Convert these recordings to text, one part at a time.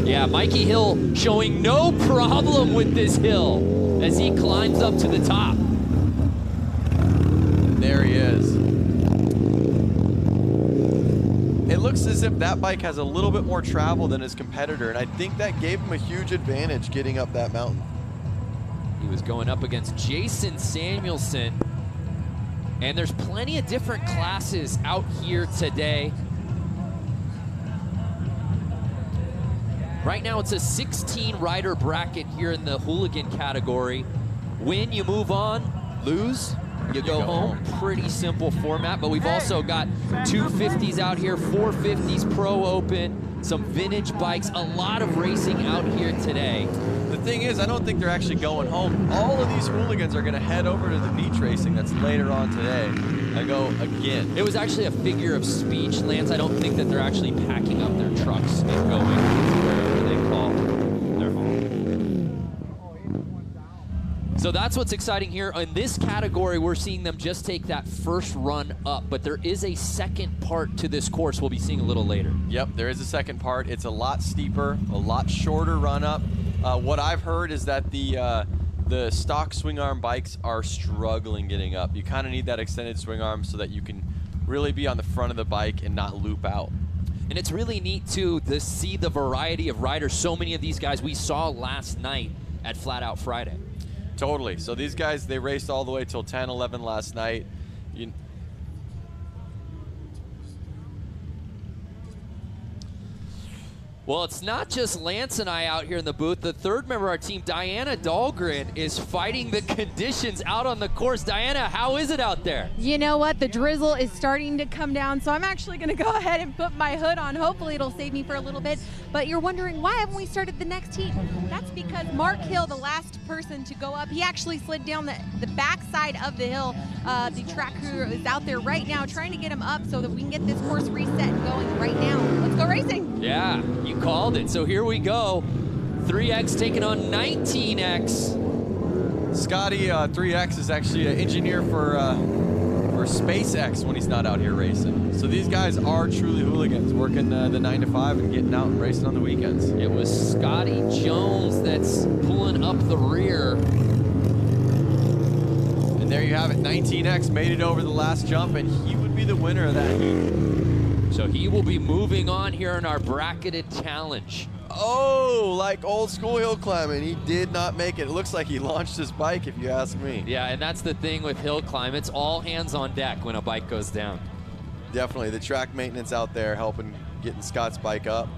Yeah, Mikey Hill showing no problem with this hill as he climbs up to the top. And there he is. It looks as if that bike has a little bit more travel than his competitor, and I think that gave him a huge advantage getting up that mountain. He was going up against Jason Samuelson, and there's plenty of different classes out here today. Right now it's a 16 rider bracket here in the hooligan category. Win, you move on. Lose, you go home. Pretty simple format, but we've also got 250s out here, 450s Pro Open, some vintage bikes, a lot of racing out here today. The thing is, I don't think they're actually going home. All of these hooligans are going to head over to the beach racing that's later on today. I go again. It was actually a figure of speech, Lance. I don't think that they're actually packing up their trucks and going to wherever they call their home. So that's what's exciting here. In this category, we're seeing them just take that first run up, but there is a second part to this course we'll be seeing a little later. Yep, there is a second part. It's a lot steeper, a lot shorter run up. What I've heard is that the stock swing arm bikes are struggling getting up. You kind of need that extended swing arm so that you can really be on the front of the bike and not loop out. And it's really neat too to see the variety of riders. So many of these guys we saw last night at Flat Out Friday. Totally. So these guys, they raced all the way till 10, 11 last night. Well, it's not just Lance and I out here in the booth. The third member of our team, Diana Dahlgren, is fighting the conditions out on the course. Diana, how is it out there? You know what? The drizzle is starting to come down, so I'm actually going to go ahead and put my hood on. Hopefully it'll save me for a little bit. But you're wondering, why haven't we started the next heat? That's because Mark Hill, the last person to go up, he actually slid down the back side of the hill. The track crew is out there right now trying to get him up so that we can get this course reset and going right now. Let's go racing. Yeah, you called it. So here we go. 3X taking on 19X. Scotty 3X is actually an engineer for SpaceX when he's not out here racing. So these guys are truly hooligans, working the 9 to 5 and getting out and racing on the weekends. It was Scotty Jones that's pulling up the rear. And there you have it. 19X made it over the last jump, and he would be the winner of that heat. So he will be moving on here in our bracketed challenge. Oh, like old school hill climbing. He did not make it. It looks like he launched his bike, if you ask me. Yeah, and that's the thing with hill climb. It's all hands on deck when a bike goes down. Definitely. The track maintenance out there helping getting Scott's bike up.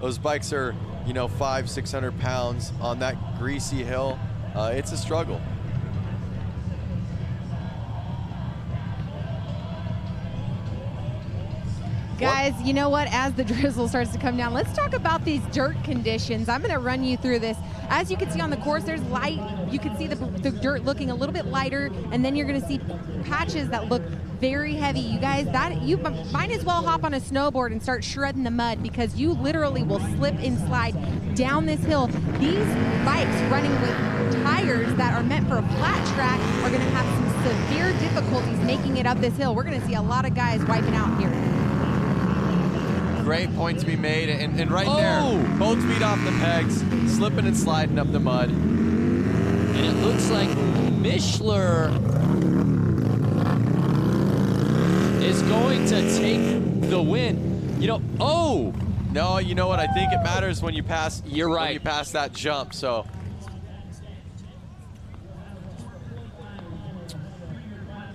Those bikes are, you know, 500–600 pounds on that greasy hill. It's a struggle. Guys, you know what? As the drizzle starts to come down, let's talk about these dirt conditions. I'm going to run you through this. As you can see on the course, there's light. You can see the dirt looking a little bit lighter, and then you're going to see patches that look very heavy. You guys, you might as well hop on a snowboard and start shredding the mud, because you literally will slip and slide down this hill. These bikes running with tires that are meant for a flat track are going to have some severe difficulties making it up this hill. We're going to see a lot of guys wiping out here. Great point to be made, and right there, both feet off the pegs, slipping and sliding up the mud. And it looks like Mishler is going to take the win. You know, no, you know what? I think it matters when you pass. You're right. When you pass that jump, so.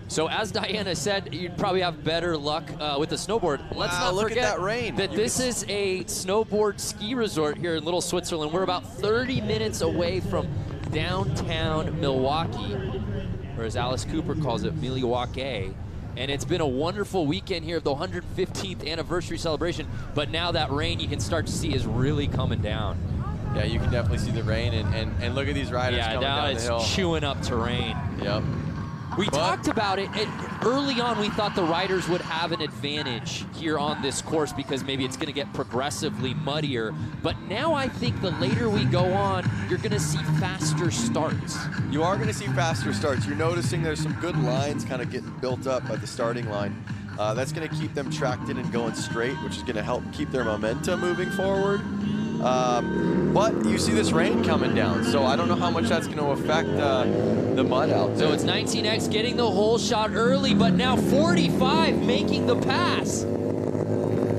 So as Diana said, you'd probably have better luck with the snowboard. Let's not look forget at that rain. that this is a snowboard ski resort here in Little Switzerland. We're about 30 minutes away from downtown Milwaukee, or as Alice Cooper calls it, Milwaukee. And it's been a wonderful weekend here of the 115th anniversary celebration. But now that rain you can start to see is really coming down. Yeah, you can definitely see the rain, and look at these riders coming down the hill. Yeah, now it's chewing up terrain. Yep. We talked about it. Early on, we thought the riders would have an advantage here on this course because maybe it's going to get progressively muddier. But now I think the later we go on, you're going to see faster starts. You are going to see faster starts. You're noticing there's some good lines kind of getting built up at the starting line. That's going to keep them tracked in and going straight, which is going to help keep their momentum moving forward. But you see this rain coming down, so I don't know how much that's going to affect the mud out there. So it's 19X getting the hole shot early, but now 45 making the pass.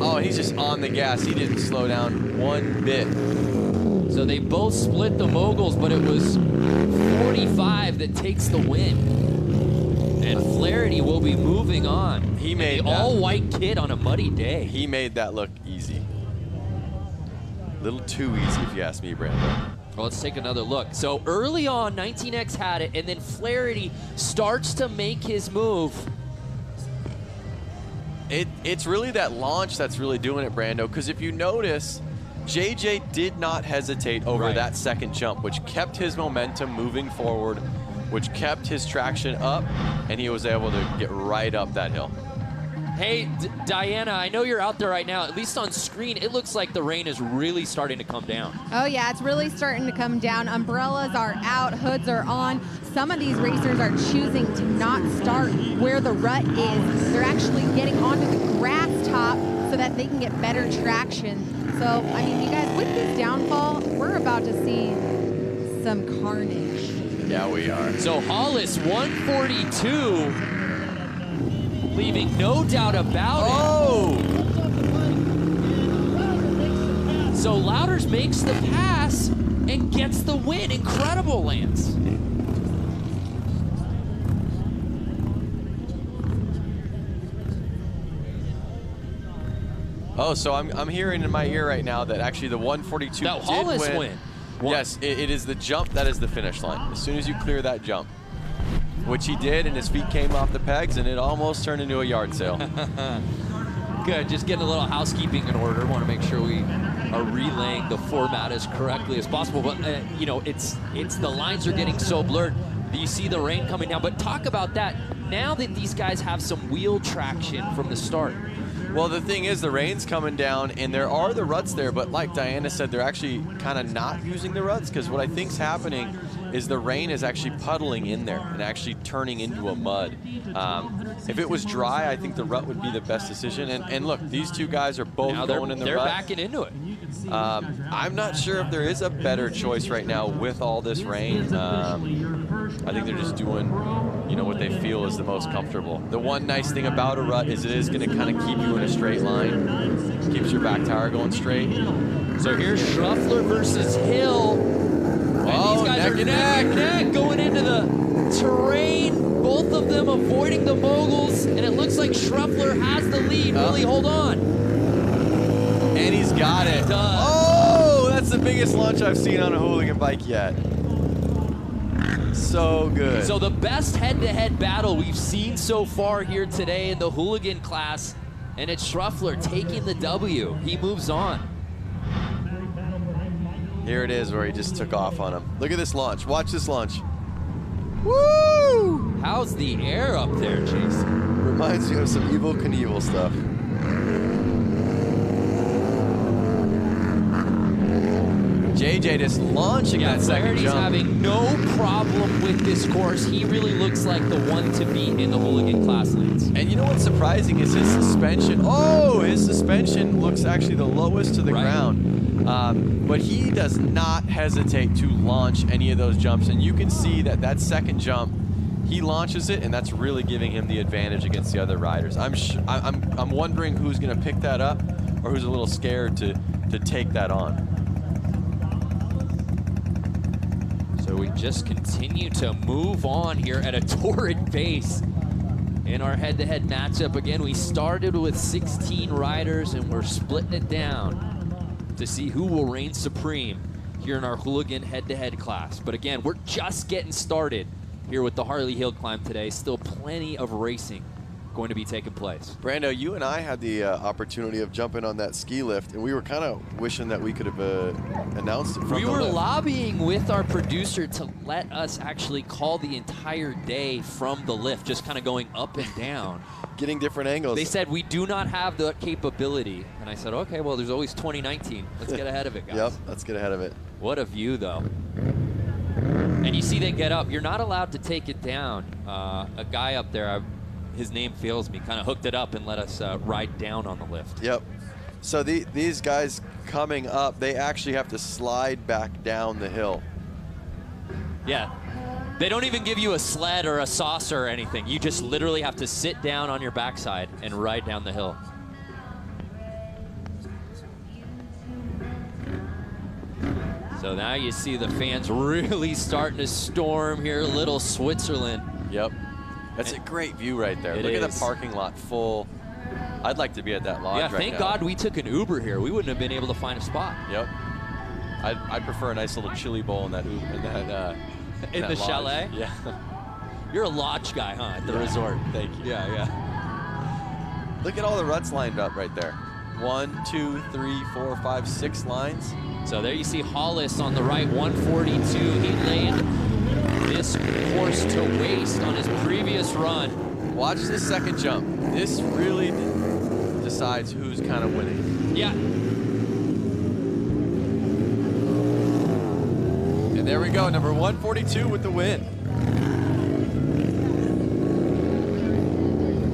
Oh, he's just on the gas. He didn't slow down one bit. So they both split the moguls, but it was 45 that takes the win. And Flaherty will be moving on. He made the all-white kid on a muddy day. He made that look easy. A little too easy, if you ask me, Brando. Well, let's take another look. So early on, 19X had it, and then Flaherty starts to make his move. It's really that launch that's really doing it, Brando, because if you notice, JJ did not hesitate over that second jump, which kept his momentum moving forward, which kept his traction up, and he was able to get right up that hill. Hey, Diana, I know you're out there right now. At least on screen, it looks like the rain is really starting to come down. Oh, yeah, it's really starting to come down. Umbrellas are out, hoods are on. Some of these racers are choosing to not start where the rut is. They're actually getting onto the grass top so that they can get better traction. So, I mean, you guys, with this downfall, we're about to see some carnage. Yeah, we are. So Hollis, 142. Leaving no doubt about it. So Louders makes the pass and gets the win. Incredible, Lance. Oh, so I'm hearing in my ear right now that actually the 142 that did Hollis win. Yes, it is the jump that is the finish line. As soon as you clear that jump, which he did, and his feet came off the pegs, and it almost turned into a yard sale. Good, just getting a little housekeeping in order. Want to make sure we are relaying the format as correctly as possible. But you know, it's the lines are getting so blurred. You see the rain coming down. But talk about that. Now that these guys have some wheel traction from the start. Well, the thing is, the rain's coming down, and there are the ruts there, but like Diana said, they're actually kind of not using the ruts, because what I think's happening is the rain is actually puddling in there and actually turning into a mud. If it was dry, I think the rut would be the best decision. And look, these two guys are both going in the rut. They're backing into it. I'm not sure if there is a better choice right now with all this rain. I think they're just doing, you know, what they feel is the most comfortable. The one nice thing about a rut is it is going to kind of keep you in a straight line. Keeps your back tire going straight. So here's Schruffler versus Hill. And these guys are neck and neck going into the terrain. Both of them avoiding the moguls. And it looks like Schruffler has the lead. Will he hold on? And he's got it. He does. Oh, that's the biggest launch I've seen on a hooligan bike yet. So good. So the best head-to-head battle we've seen so far here today in the hooligan class, and it's Schruffler taking the W. He moves on. Here it is where he just took off on him. Look at this launch. Watch this launch. Woo! How's the air up there, Jason? Reminds me of some Evel Knievel stuff. JJ just launching that second jump. Having no problem with this course. He really looks like the one to beat in the hooligan class lanes. And you know what's surprising is his suspension. Oh, his suspension looks actually the lowest to the ground. But he does not hesitate to launch any of those jumps. And you can see that that second jump, he launches it, and that's really giving him the advantage against the other riders. I'm wondering who's going to pick that up, or who's a little scared to take that on. So we just continue to move on here at a torrid pace in our head-to-head matchup. Again, we started with 16 riders, and we're splitting it down to see who will reign supreme here in our hooligan head-to-head class. But again, we're just getting started here with the Harley Hill Climb today. Still plenty of racing going to be taking place. Brando, you and I had the opportunity of jumping on that ski lift, and we were kind of wishing that we could have announced it from the lift. We were lobbying with our producer to let us actually call the entire day from the lift, just kind of going up and down. Getting different angles. They said we do not have the capability. And I said, okay, well, there's always 2019. Let's get ahead of it, guys. Yep, let's get ahead of it. What a view, though. And you see they get up. You're not allowed to take it down. A guy up there, his name fails me, kind of hooked it up and let us ride down on the lift. Yep. So these guys coming up, they actually have to slide back down the hill. Yeah. They don't even give you a sled or a saucer or anything. You just literally have to sit down on your backside and ride down the hill. So now you see the fans really starting to storm here, little Switzerland. Yep. That's a great view right there. Look at the parking lot full. I'd like to be at that lodge right now. Thank God we took an Uber here. We wouldn't have been able to find a spot. Yep. I'd prefer a nice little chili bowl in that Uber, in the lodge. chalet? Yeah. You're a lodge guy, huh, at the resort? Thank you. Yeah. Look at all the ruts lined up right there. 1, 2, 3, 4, 5, 6 lines. So there you see Hollis on the right, 142. He laid this course to waste on his previous run. Watch this second jump. This really decides who's kind of winning. Yeah. And there we go, number 142 with the win.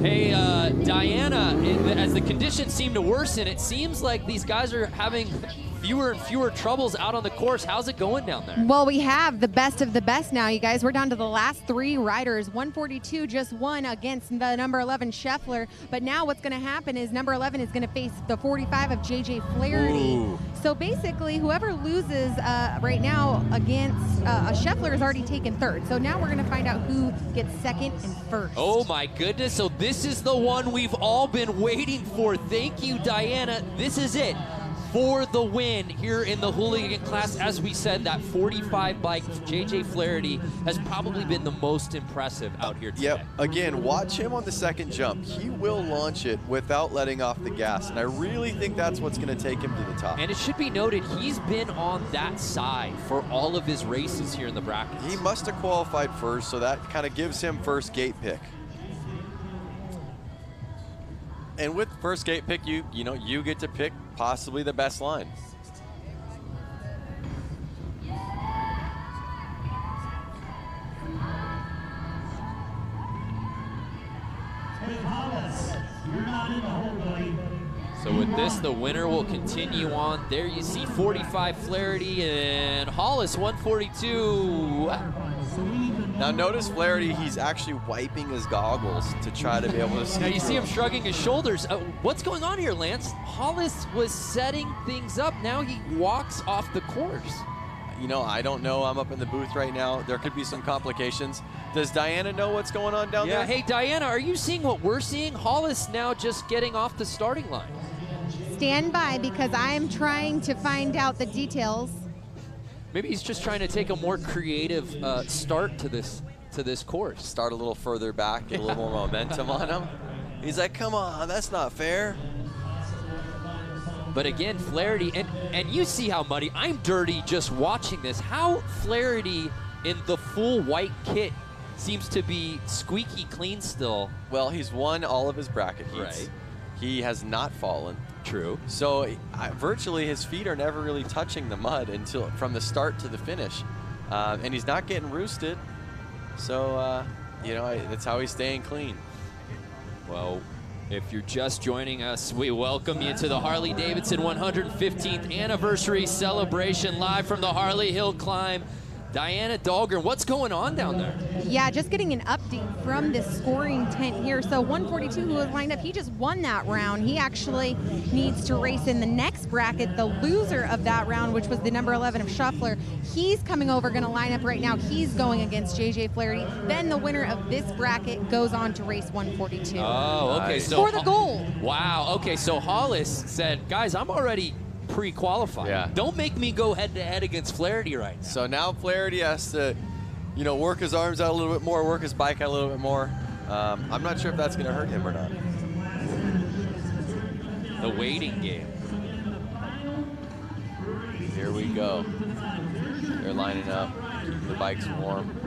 Hey, Diana, as the conditions seem to worsen, it seems like these guys are having fewer and fewer troubles out on the course. How's it going down there? Well, we have the best of the best now, you guys. We're down to the last 3 riders. 142 just won against the number 11 Scheffler. But now what's going to happen is number 11 is going to face the 45 of JJ Flaherty. Ooh. So basically, whoever loses right now against Scheffler has already taken 3rd. So now we're going to find out who gets 2nd and 1st. Oh my goodness, so this is the one we've all been waiting for. Thank you, Diana. This is it for the win here in the hooligan class. As we said, that 45 bike, JJ Flaherty, has probably been the most impressive out here today. Yep, again, watch him on the second jump. He will launch it without letting off the gas, and I really think that's what's gonna take him to the top. And it should be noted, he's been on that side for all of his races here in the brackets. He must have qualified first, so that kind of gives him first gate pick. And with first gate pick, you get to pick possibly the best line. So with this, the winner will continue on. There you see 45 Flaherty and Hollis 142. Now notice Flaherty, he's actually wiping his goggles to try to be able to see. Now you see him shrugging his shoulders. What's going on here, Lance? Hollis was setting things up. Now he walks off the course. You know, I don't know. I'm up in the booth right now. There could be some complications. Does Diana know what's going on down there? Yeah, hey, Diana, are you seeing what we're seeing? Hollis now just getting off the starting line. Stand by, because I am trying to find out the details. Maybe he's just trying to take a more creative start to this course. Start a little further back, get a little more momentum on him. He's like, come on, that's not fair. But again, Flaherty, and you see how muddy. I'm dirty just watching this. How Flaherty in the full white kit seems to be squeaky clean still. Well, he's won all of his bracket heats. Right. He has not fallen. True. So virtually his feet are never really touching the mud until from the start to the finish. And he's not getting roosted. So, you know, that's how he's staying clean. Well, if you're just joining us, we welcome you to the Harley-Davidson 115th anniversary celebration live from the Harley Hill Climb. Diana Dahlgren, what's going on down there? Yeah, just getting an update from this scoring tent here. So 142, who was lined up, he just won that round. He actually needs to race in the next bracket. The loser of that round, which was the number 11 of Scheffler, he's coming over, going to line up right now. He's going against JJ Flaherty. Then the winner of this bracket goes on to race 142. Oh, okay. Nice. So for the gold. Wow. Okay, so Hollis said, guys, I'm already pre-qualified. Yeah. Don't make me go head-to-head against Flaherty right now. So now Flaherty has to, you know, work his arms out a little bit more, work his bike out a little bit more. I'm not sure if that's going to hurt him or not. The waiting game. Here we go. They're lining up. The bike's warm.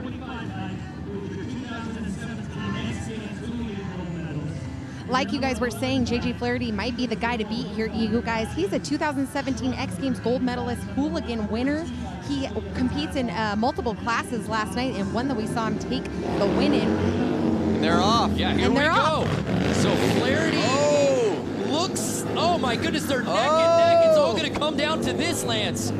Like you guys were saying, JJ Flaherty might be the guy to beat here, you guys. He's a 2017 X Games gold medalist, hooligan winner. He competes in multiple classes last night, and one that we saw him take the win in. And they're off. Yeah, here we go. So Flaherty looks, Oh my goodness, they're neck and neck. It's all going to come down to this, Lance.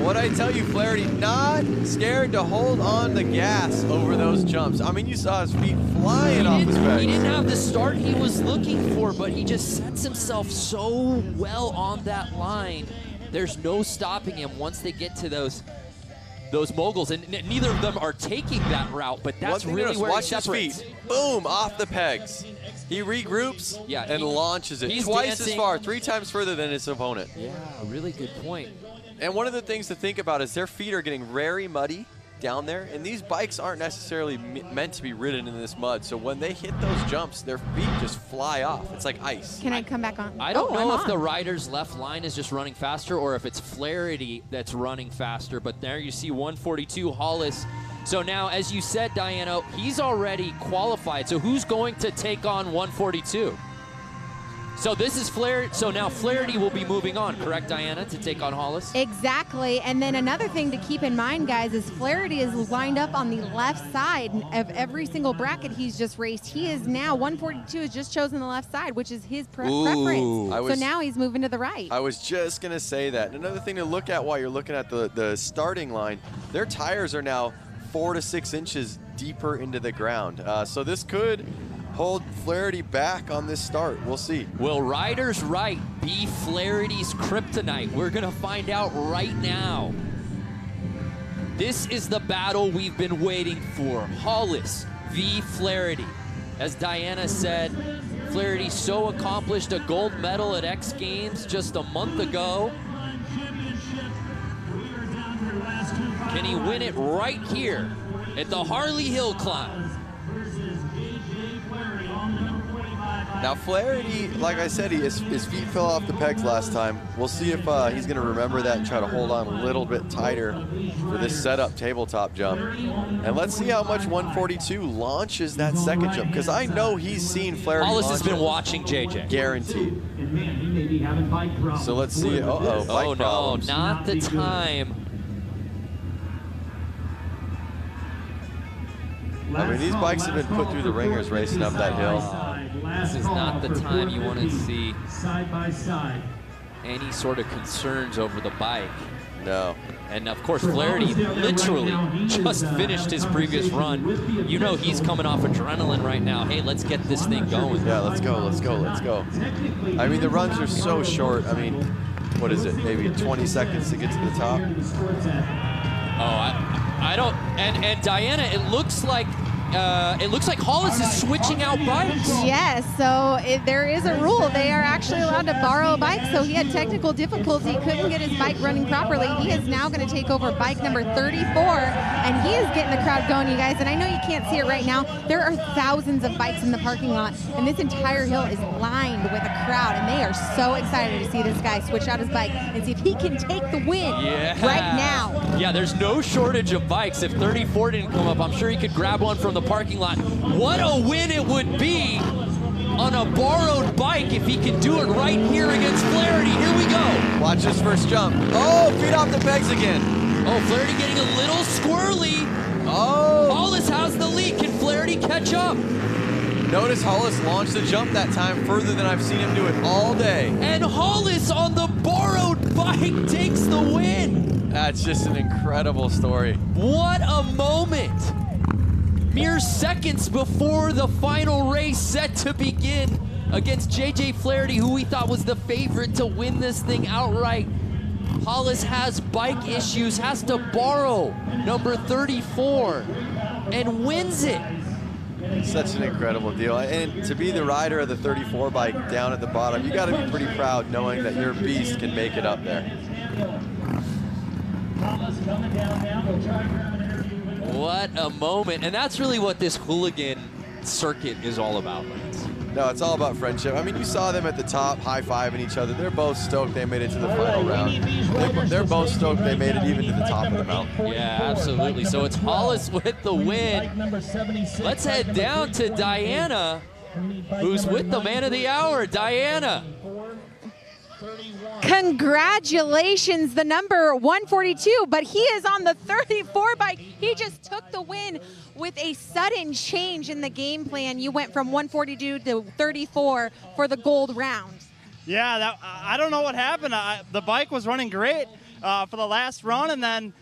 What I tell you, Flaherty, not scared to hold on the gas over those jumps. I mean, you saw his feet flying off his back. He didn't have the start he was looking for, but he just sets himself so well on that line. There's no stopping him once they get to those moguls, and neither of them are taking that route, but that's really where he separates. His feet. Boom, off the pegs. He regroups and launches it twice as far, 3 times further than his opponent. Yeah, a really good point. And one of the things to think about is their feet are getting very muddy down there, and these bikes aren't necessarily meant to be ridden in this mud. So when they hit those jumps, their feet just fly off. It's like ice. Can I come back on? I don't know if the rider's left line is just running faster or if it's Flaherty that's running faster, but there you see 142 Hollis. So now, as you said, Diana, he's already qualified. So who's going to take on 142? So this is Flaherty. So now Flaherty will be moving on, correct, Diana, to take on Hollis? Exactly. And then another thing to keep in mind, guys, is Flaherty is lined up on the left side of every single bracket he's just raced. He is now, 142 has just chosen the left side, which is his preference. So now he's moving to the right. I was just going to say that. And another thing to look at while you're looking at the starting line, their tires are now 4 to 6 inches deeper into the ground. So this could hold Flaherty back on this start. We'll see. Will Riders Right be Flaherty's kryptonite? We're going to find out right now. This is the battle we've been waiting for. Hollis v. Flaherty. As Diana said, Flaherty so accomplished a gold medal at X Games just a month ago. Can he win it right here at the Harley Hill Climb? Now Flaherty, like I said, his feet fell off the pegs last time. We'll see if he's going to remember that and try to hold on a little bit tighter for this setup tabletop jump. And let's see how much 142 launches that second jump, because I know he's seen Flaherty. Hollis has been watching JJ. Guaranteed. So let's see. Uh-oh, bike problems. No, not the time. I mean, these bikes have been put through the ringers racing up that hill. This is not the time you want to see any sort of concerns over the bike. No. And of course, Flaherty literally just finished his previous run. You know he's coming off adrenaline right now. Hey, let's get this thing going. Yeah, let's go, let's go, let's go. I mean, the runs are so short. I mean, what is it, maybe 20 seconds to get to the top? Oh, I don't, and Diana, it looks like Hollis is switching out bikes. Yes, so there is a rule. They are actually allowed to borrow a bike, so he had technical difficulty, couldn't get his bike running properly. He is now going to take over bike number 34, and he is getting the crowd going, you guys. And I know you can't see it right now. There are thousands of bikes in the parking lot, and this entire hill is lined with a crowd, and they are so excited to see this guy switch out his bike and see if he can take the win right now. Yeah, there's no shortage of bikes. If 34 didn't come up, I'm sure he could grab one from the parking lot. What a win it would be on a borrowed bike if he can do it right here against Flaherty. Here we go. Watch this first jump. Oh, feet off the pegs again. Oh, Flaherty getting a little squirrely. Oh. Hollis has the lead. Can Flaherty catch up? Notice Hollis launched the jump that time further than I've seen him do it all day. And Hollis on the borrowed bike takes the win. That's just an incredible story. What a moment. Mere seconds before the final race set to begin against JJ Flaherty, who we thought was the favorite to win this thing outright. Hollis has bike issues, has to borrow number 34, and wins it. Such an incredible deal. And to be the rider of the 34 bike down at the bottom, you got to be pretty proud knowing that your beast can make it up there. What a moment. And that's really what this hooligan circuit is all about, Lance. No, it's all about friendship. I mean, you saw them at the top high-fiving each other. They're both stoked they made it to the final round. They're both stoked they made it even to the top of the mountain. Yeah, absolutely. So it's Hollis with the win. Let's head down to Diana, who's with the man of the hour. Diana. Congratulations, the number 142, but he is on the 34 bike. He just took the win with a sudden change in the game plan. You went from 142 to 34 for the gold round. Yeah, I don't know what happened. The bike was running great for the last run, and then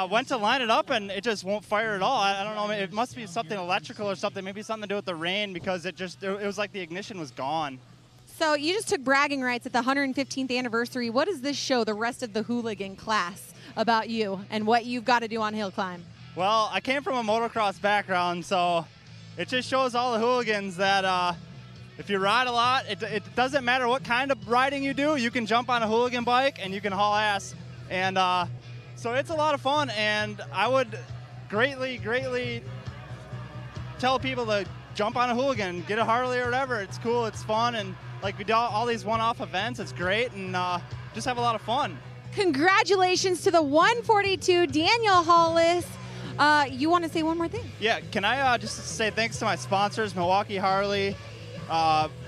went to line it up, and it just won't fire at all. I don't know. It must be something electrical or something. Maybe something to do with the rain, because it was like the ignition was gone. So you just took bragging rights at the 115th anniversary. What does this show the rest of the hooligan class about you and what you've got to do on hill climb? Well, I came from a motocross background, so it just shows all the hooligans that if you ride a lot, it doesn't matter what kind of riding you do. You can jump on a hooligan bike and you can haul ass. And so it's a lot of fun, and I would greatly, greatly tell people to jump on a hooligan, get a Harley or whatever. It's cool, it's fun, and like we do all these one-off events. It's great, and just have a lot of fun. Congratulations to the 142, Daniel Hollis. You want to say one more thing? Yeah, can I just say thanks to my sponsors, Milwaukee Harley,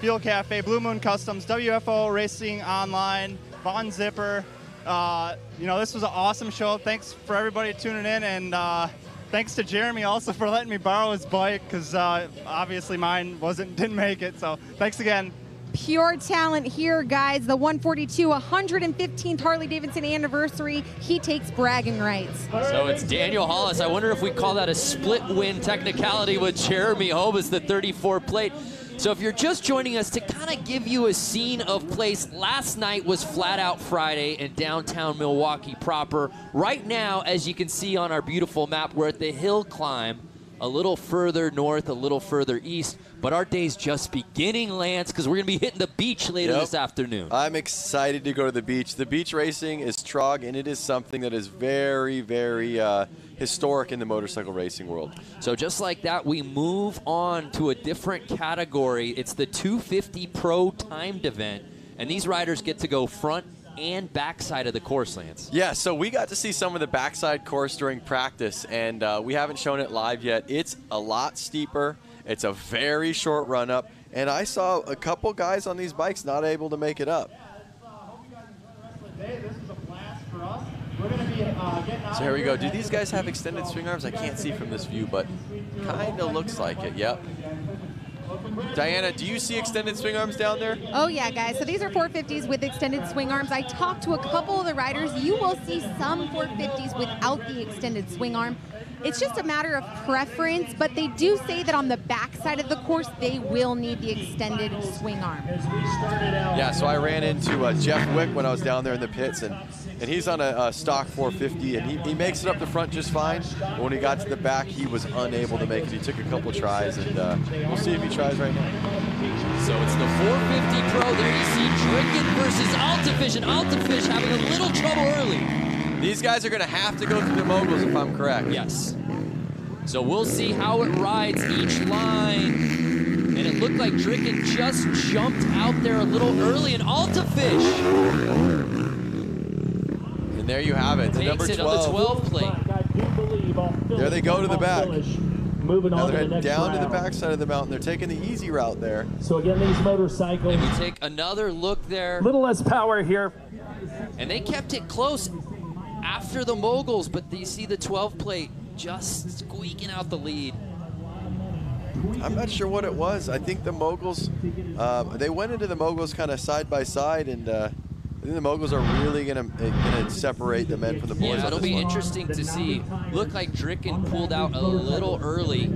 Fuel Cafe, Blue Moon Customs, WFO Racing Online, Von Zipper. This was an awesome show. Thanks for everybody tuning in, and thanks to Jeremy also for letting me borrow his bike, because obviously mine didn't make it. So thanks again. Pure talent here, guys. The 142, 115th Harley-Davidson anniversary. He takes bragging rights. So it's Daniel Hollis. I wonder if we call that a split win technicality with Jeremy Hobus, the 34 plate. So if you're just joining us, to kind of give you a scene of place, last night was Flat Out Friday in downtown Milwaukee proper. Right now, as you can see on our beautiful map, we're at the hill climb, a little further north, a little further east. But our day's just beginning, Lance, because we're going to be hitting the beach later this afternoon. I'm excited to go to the beach. The beach racing is Trog, and it is something that is very, very historic in the motorcycle racing world. So just like that, we move on to a different category. It's the 250 Pro timed event, and these riders get to go front and backside of the course, Lance. Yeah, so we got to see some of the backside course during practice, and we haven't shown it live yet. It's a lot steeper. It's a very short run-up, and I saw a couple guys on these bikes not able to make it up. So here we go. Do these guys have extended swing arms? I can't see from this view, but kind of looks like it. Yep. Diana, do you see extended swing arms down there? Oh yeah, guys. So these are 450s with extended swing arms. I talked to a couple of the riders. You will see some 450s without the extended swing arm. It's just a matter of preference, but they do say that on the backside of the course, they will need the extended swing arm. Yeah, so I ran into Jeff Wick when I was down there in the pits, and he's on a stock 450, and he makes it up the front just fine. But when he got to the back, he was unable to make it. He took a couple tries, and we'll see if he tries right now. So it's the 450 Pro. There you see Dricken versus Altafish, and Altafish having a little trouble early. These guys are going to have to go through the moguls, if I'm correct. Yes. So we'll see how it rides each line. And it looked like Dricken just jumped out there a little early, and Altafish. And there you have it, the number 12. Makes it on the 12 plate. There they go to the back. Moving now on they're to the next down round. to the backside of the mountain. They're taking the easy route there. So again, these motorcycles. And we take another look there. A little less power here. And they kept it close after the moguls, but you see the 12 plate just squeaking out the lead. I'm not sure what it was. I think the moguls, they went into the moguls kind of side by side, and I think the moguls are really gonna separate the men from the boys. Yeah, it'll be interesting to see. Looked like Dricken pulled out a little early.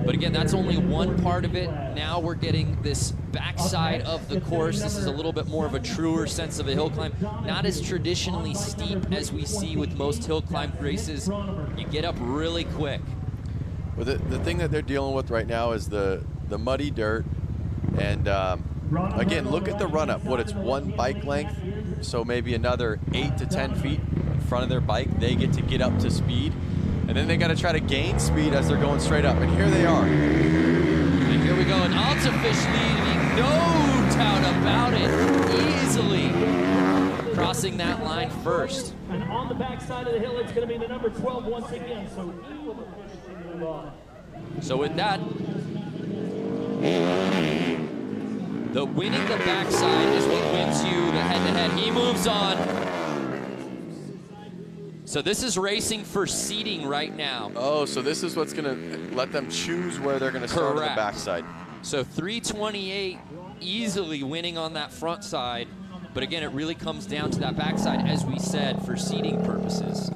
But again, that's only one part of it. Now we're getting this backside of the course. This is a little bit more of a truer sense of a hill climb. Not as traditionally steep as we see with most hill climb races. You get up really quick. Well, the thing that they're dealing with right now is the muddy dirt. And again, look at the run up. It's one bike length, so maybe another 8 to 10 feet in front of their bike. They get up to speed. And then they got to try to gain speed as they're going straight up. And here they are. And here we go. And Altafish leading, no doubt about it, easily crossing that line first. And on the backside of the hill, it's going to be the number 12 once again. So he will push to move on. So with that, the winning the backside is what wins you the head-to-head. He moves on. So this is racing for seating right now. Oh, so this is what's going to let them choose where they're going to start on the backside. So 328 easily winning on that front side. But again, it really comes down to that backside, as we said, for seating purposes.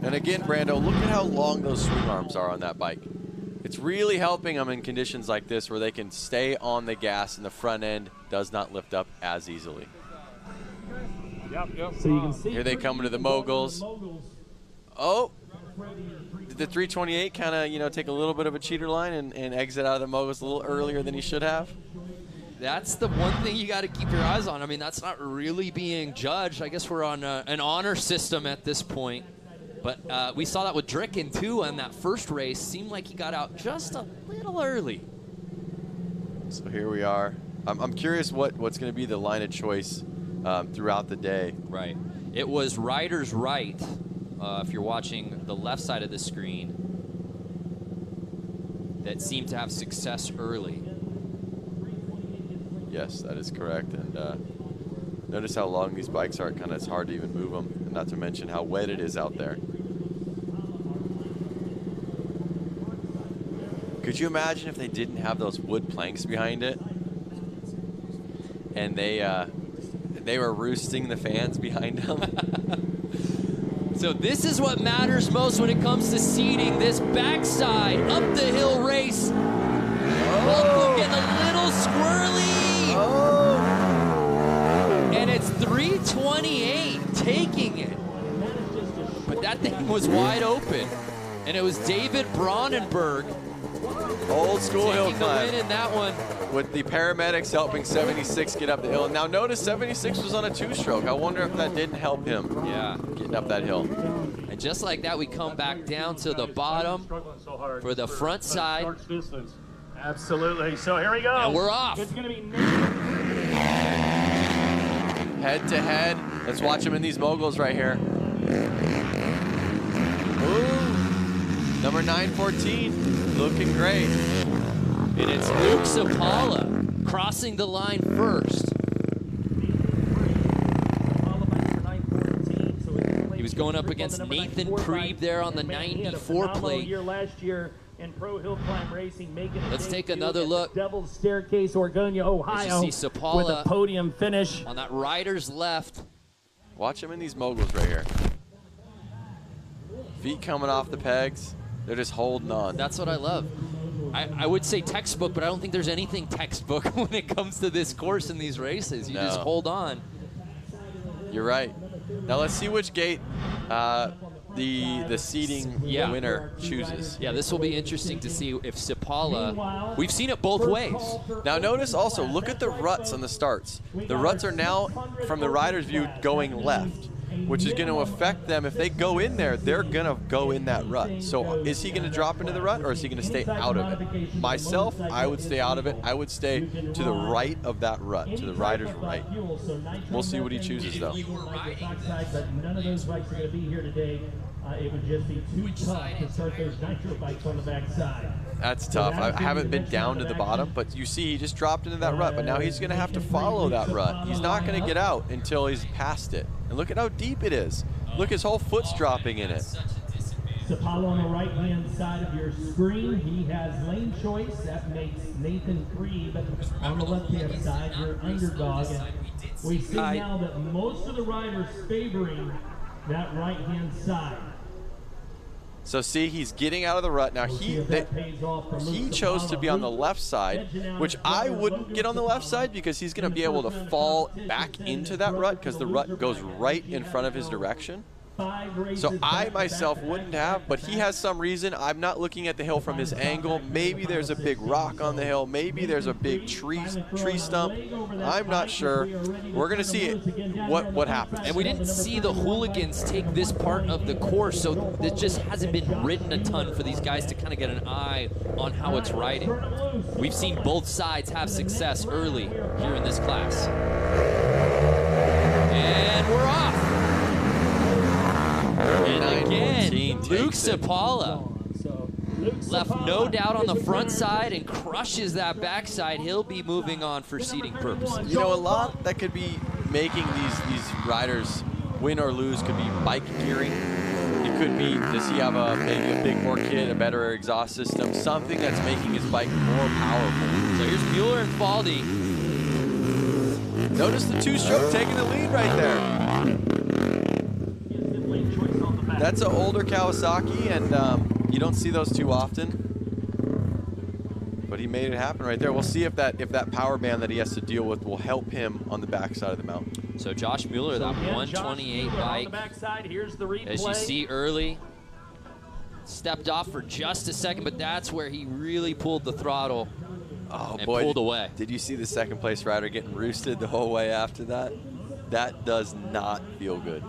And again, Brando, look at how long those swing arms are on that bike. It's really helping them in conditions like this where they can stay on the gas and the front end does not lift up as easily. So you can see here they come into the moguls. Oh, did the 328 kind of, you know, take a little bit of a cheater line and exit out of the moguls a little earlier than he should have? That's the one thing you got to keep your eyes on. I mean, that's not really being judged. I guess we're on an honor system at this point. But we saw that with Dricken, too, on that first race. Seemed like he got out just a little early. So here we are. I'm curious what's going to be the line of choice throughout the day. Right. It was riders right, if you're watching the left side of the screen, that seemed to have success early. Yes, that is correct. And notice how long these bikes are. It's hard to even move them, and not to mention how wet it is out there. Could you imagine if they didn't have those wood planks behind it, and they were roosting the fans behind them? So this is what matters most when it comes to seating. This backside up the hill race. Oh, getting a little squirrely. Oh. And it's 328 taking it. But that thing was wide open. And it was David Bronnenberg. Old school hill taking the climb. win in that one. With the paramedics helping 76 get up the hill. Now notice 76 was on a two-stroke. I wonder if that didn't help him getting up that hill. And just like that, we come back down to the bottom for the front side. Absolutely. So here we go. And we're off. It's going to be Head to head. Let's watch him in these moguls right here. Ooh. Number 914, looking great. And it's Luke Sapala crossing the line first. He was going up against Nathan Preeb there on the 94 plate. Last year in Pro Hill Climb Racing, making Let's take another look. Devil's Staircase, Orgonia, Ohio, see Sapala with a podium finish. On that rider's left. Watch him in these moguls right here. Feet coming off the pegs. They're just holding on. That's what I love. I would say textbook, but I don't think there's anything textbook when it comes to this course in these races. You just hold on. You're right. Now let's see which gate the seating winner chooses. Yeah, this will be interesting to see if Sapala, we've seen it both ways. Now notice also, look at the ruts on the starts. The ruts are now, from the rider's view, going left, which is going to affect them. If they go in there, they're going to go in that rut. So is he going to drop into the rut, or is he going to stay out of it? Myself, I would stay out of it. I would stay to the right of that rut, to the rider's right. We'll see what he chooses, though. None of those bikes are going to be here today. It would just be too tough to start those nitro bikes on the backside. That's tough. I haven't been down to the bottom, but you see he just dropped into that rut, but now he's going to have to follow that rut. He's not going to get out until he's past it. And look at how deep it is. Look, his whole foot's dropping in it. Sapala on the right-hand side of your screen. He has lane choice. That makes Nathan Preeb on the left-hand side, your underdog. And we see now that most of the riders favoring that right-hand side. So see, he's getting out of the rut. Now he chose to be on the left side, which I wouldn't get on the left side because he's going to be able to fall back into that rut because the rut goes right in front of his direction. So I myself wouldn't have, but he has some reason. I'm not looking at the hill from his angle. Maybe there's a big rock on the hill. Maybe there's a big tree stump. I'm not sure. We're going to see what happens. And we didn't see the hooligans take this part of the course, so it just hasn't been ridden a ton for these guys to kind of get an eye on how it's riding. We've seen both sides have success early here in this class. And we're off. And again, Luke Sapala left no doubt on the front side and crushes that backside. He'll be moving on for seating purposes. You know, a lot that could be making these riders win or lose could be bike gearing. It could be, does he have maybe a big bore kit, a better exhaust system, something that's making his bike more powerful. So here's Mueller and Faldy. Notice the two-stroke taking the lead right there. That's an older Kawasaki, and you don't see those too often. But he made it happen right there. We'll see if that power band that he has to deal with will help him on the backside of the mountain. So Josh Mueller, that 128 bike, as you see early, stepped off for just a second, but that's where he really pulled the throttle and pulled away. Did you see the second place rider getting roosted the whole way after that? That does not feel good.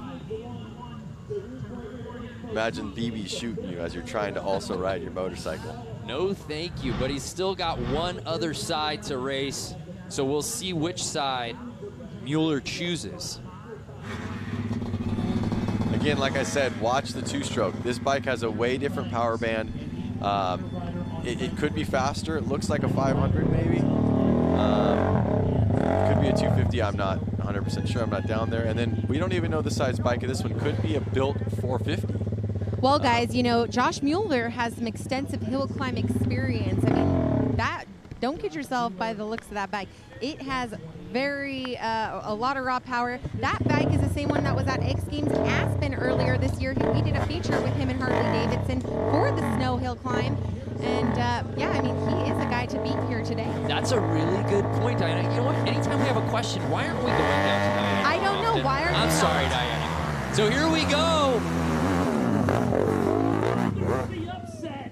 Imagine BB shooting you as you're trying to also ride your motorcycle. No thank you, but he's still got one other side to race, so we'll see which side Mueller chooses. Again, like I said, watch the two-stroke. This bike has a way different power band. It could be faster. It looks like a 500 maybe. It could be a 250. I'm not 100% sure. I'm not down there. And then we don't even know the size bike of this one. Could be a built 450. Well, guys, you know, Josh Mueller has some extensive hill climb experience. I mean, don't kid yourself by the looks of that bike. It has a lot of raw power. That bike is the same one that was at X Games Aspen earlier this year. We did a feature with him and Harley-Davidson for the snow hill climb. And, yeah, I mean, he is a guy to beat here today. That's a really good point, Diana. You know what? Anytime we have a question, why aren't we going down to Diana? I don't know. Why aren't we? I'm sorry, Diana. So here we go.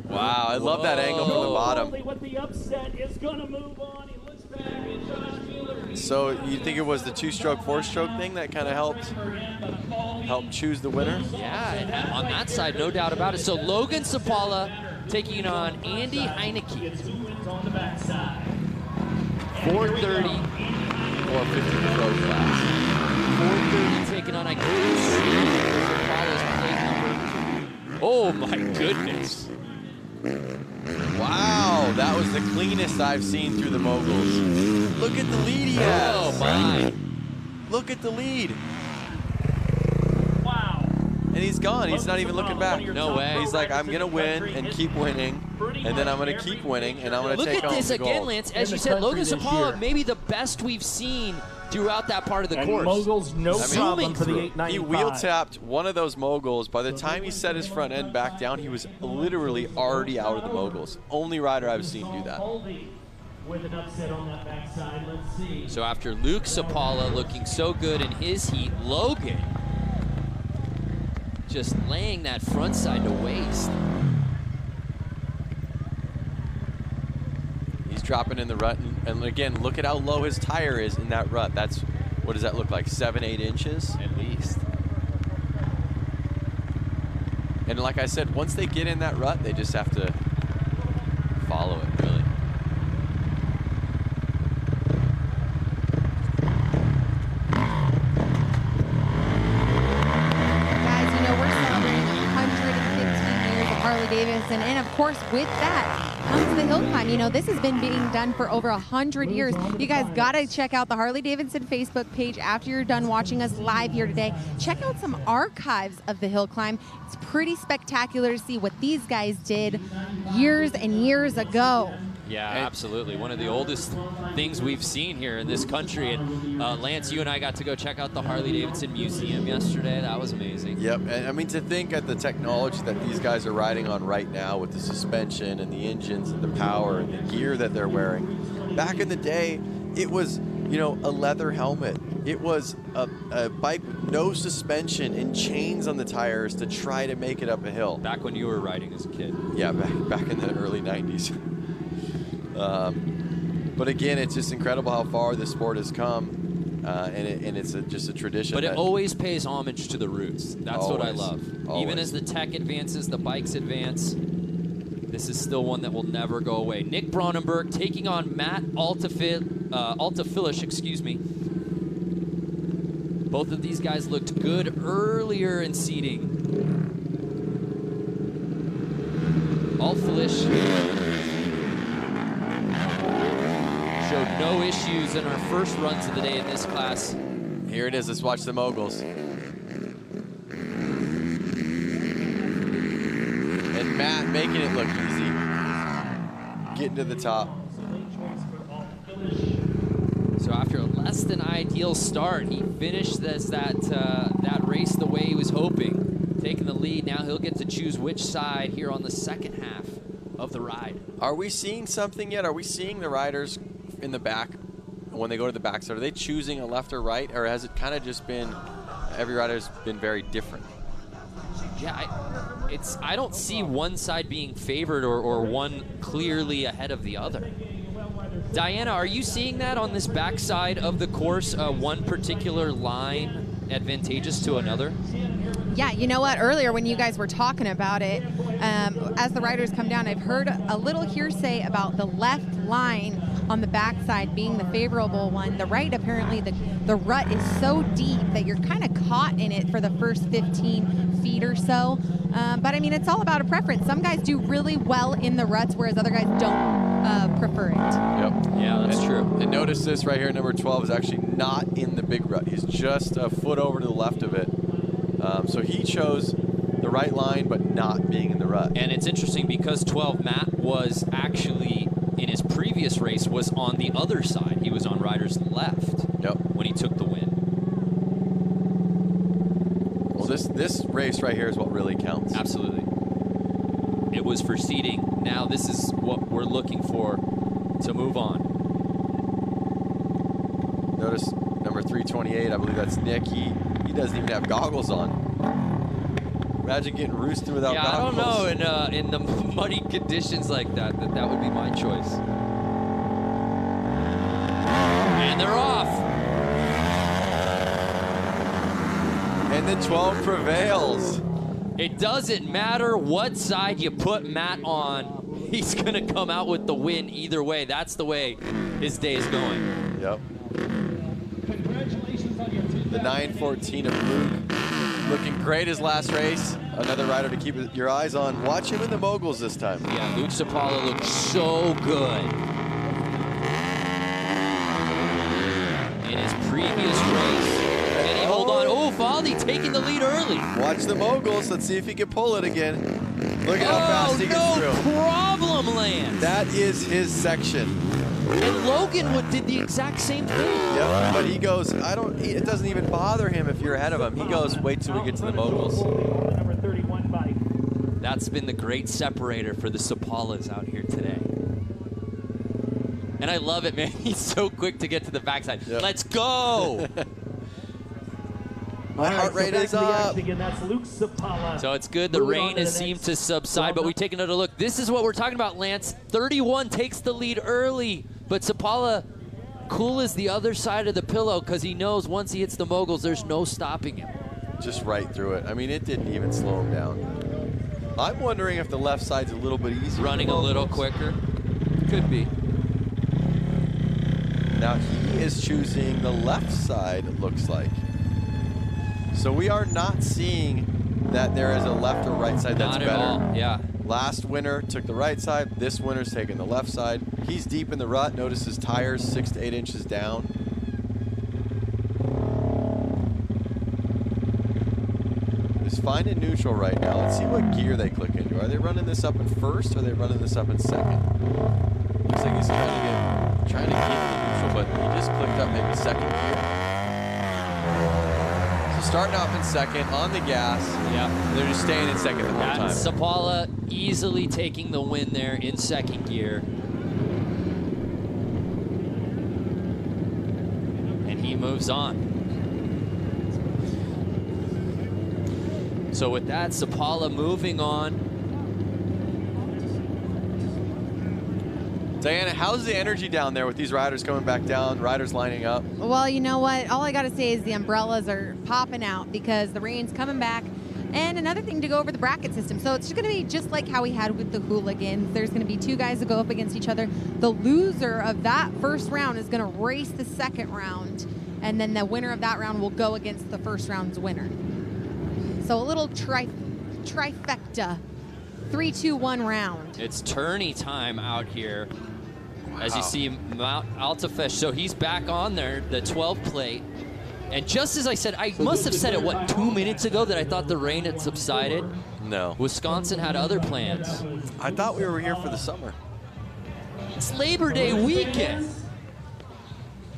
Wow, I love that angle from the bottom. With the upset is going to move on. He looks back at Josh Mueller. So you think it was the two-stroke, four-stroke thing that kind of helped choose the winner? Yeah, and on that side, no doubt about it. So Logan Sapala taking on Andy Heineke. 430. 450 pro class. 430 taking on, I guess, Sapala's plate number. Oh my goodness. Wow, that was the cleanest I've seen through the moguls. Look at the lead he has. Oh my. Look at the lead. Wow. And he's gone. He's not even looking back. No way. He's like, I'm going to win and keep winning, and then I'm going to keep winning, and I'm going to take home the gold. Look at this again, Lance. As you said, Logan Sapala, maybe the best we've seen throughout that part of the course. Moguls, no problem for the 895. He wheel tapped one of those moguls. By the time he set his front end back down, he was literally already out of the moguls. Only rider I've seen do that. With an upset on that backside, let's see. So after Luke Sapala looking so good in his heat, Logan just laying that front side to waste. He's dropping in the rut, and again, look at how low his tire is in that rut. That's, what does that look like, 7-8 inches? At least. And like I said, once they get in that rut, they just have to follow it, really. Guys, you know, we're celebrating 115 years of Harley-Davidson, and of course, with that comes the hill climb. You know, this has been being done for over 100 years. You guys got to check out the Harley-Davidson Facebook page after you're done watching us live here today. Check out some archives of the hill climb. It's pretty spectacular to see what these guys did years and years ago. Yeah, absolutely. One of the oldest things we've seen here in this country. And Lance, you and I got to go check out the Harley-Davidson Museum yesterday. That was amazing. Yep, and I mean, to think at the technology that these guys are riding on right now with the suspension and the engines and the power and the gear that they're wearing. Back in the day, it was, you know, a leather helmet. It was a bike with no suspension and chains on the tires to try to make it up a hill. Back when you were riding as a kid. Yeah, back in the early 90s. But again, it's just incredible how far this sport has come, and it's just a tradition. But it always pays homage to the roots. That's what I love. Always. Even as the tech advances, the bikes advance, this is still one that will never go away. Nick Bronnenberg taking on Matt Altafilish, excuse me. Both of these guys looked good earlier in seeding. Altafilish showed no issues in our first runs of the day in this class. Here it is. Let's watch the moguls. And Matt making it look easy. Getting to the top. So after 11 less than ideal start. He finished that race the way he was hoping, taking the lead. Now he'll get to choose which side here on the second half of the ride. Are we seeing something yet? Are we seeing the riders in the back when they go to the backside? Are they choosing a left or right, or has it kind of just been every rider's been very different? Yeah, I don't see one side being favored or one clearly ahead of the other. Diana, are you seeing that on this backside of the course, one particular line advantageous to another? Yeah, you know what? Earlier when you guys were talking about it, as the riders come down, I've heard a little hearsay about the left line on the backside being the favorable one. The right, apparently, the rut is so deep that you're kind of caught in it for the first 15 feet or so. But I mean, it's all about a preference. Some guys do really well in the ruts, whereas other guys don't prefer it. Yep. Yeah, that's true. And notice this right here, number 12 is actually not in the big rut. He's just a foot over to the left of it. So he chose the right line, but not being in the rut. And it's interesting because 12, Matt, was actually, in his previous race, was on the other side. He was on rider's left when he took the win. Well, this race right here is what really counts. Absolutely. It was for seeding. Now this is what we're looking for to move on. Notice number 328, I believe that's Nick. He doesn't even have goggles on. Imagine getting roosted without goggles. Yeah, I don't know in the muddy conditions like that would be my choice. And they're off. And the 12 prevails. It doesn't matter what side you put Matt on. He's going to come out with the win either way. That's the way his day is going. Yep. The 914 of Luke. Looking great his last race. Another rider to keep your eyes on. Watch him in the moguls this time. Yeah, Luke Sapala looked so good in his previous race. Can he hold on? Oh, Faldi taking the lead early. Watch the moguls. Let's see if he can pull it again. Look at how fast he gets through. No problem, Lance. That is his section. And Logan did the exact same thing. Yep, but he goes, it doesn't even bother him if you're ahead of him. He goes, wait till we get to the moguls. Number 31 bike. That's been the great separator for the Sapalas out here today. And I love it, man. He's so quick to get to the backside. Yep. Let's go! My heart rate is up. Again, that's Luke Sapala. So it's good. The rain has seemed to subside, but we take another look. This is what we're talking about, Lance. 31 takes the lead early, but Sapala cool as the other side of the pillow because he knows once he hits the moguls, there's no stopping him. Just right through it. I mean, it didn't even slow him down. I'm wondering if the left side's a little bit easier. Running a little quicker. Could be. Now he is choosing the left side, it looks like. So we are not seeing that there is a left or right side that's better. Not at all, yeah. Last winner took the right side. This winner's taking the left side. He's deep in the rut. Notice his tires 6 to 8 inches down. He's finding neutral right now. Let's see what gear they click into. Are they running this up in first or are they running this up in second? Looks like he's trying to keep neutral, but he just clicked up maybe second gear. Starting off in second on the gas. Yeah. They're just staying in second the whole time. Sapala easily taking the win there in second gear. And he moves on. So with that, Sapala moving on. Diana, how's the energy down there with these riders coming back down, riders lining up? Well, you know what? All I got to say is the umbrellas are popping out because the rain's coming back. And another thing to go over the bracket system. So it's going to be just like how we had with the hooligans. There's going to be two guys that go up against each other. The loser of that first round is going to race the second round. And then the winner of that round will go against the first round's winner. So a little trifecta. 3-2-1 round. It's tourney time out here. Wow. As you see Mount Altafesh. So he's back on there, the 12 plate. And just as I said, I must have said it, what, 2 minutes ago that I thought the rain had subsided? No. Wisconsin had other plans. I thought we were here for the summer. It's Labor Day weekend.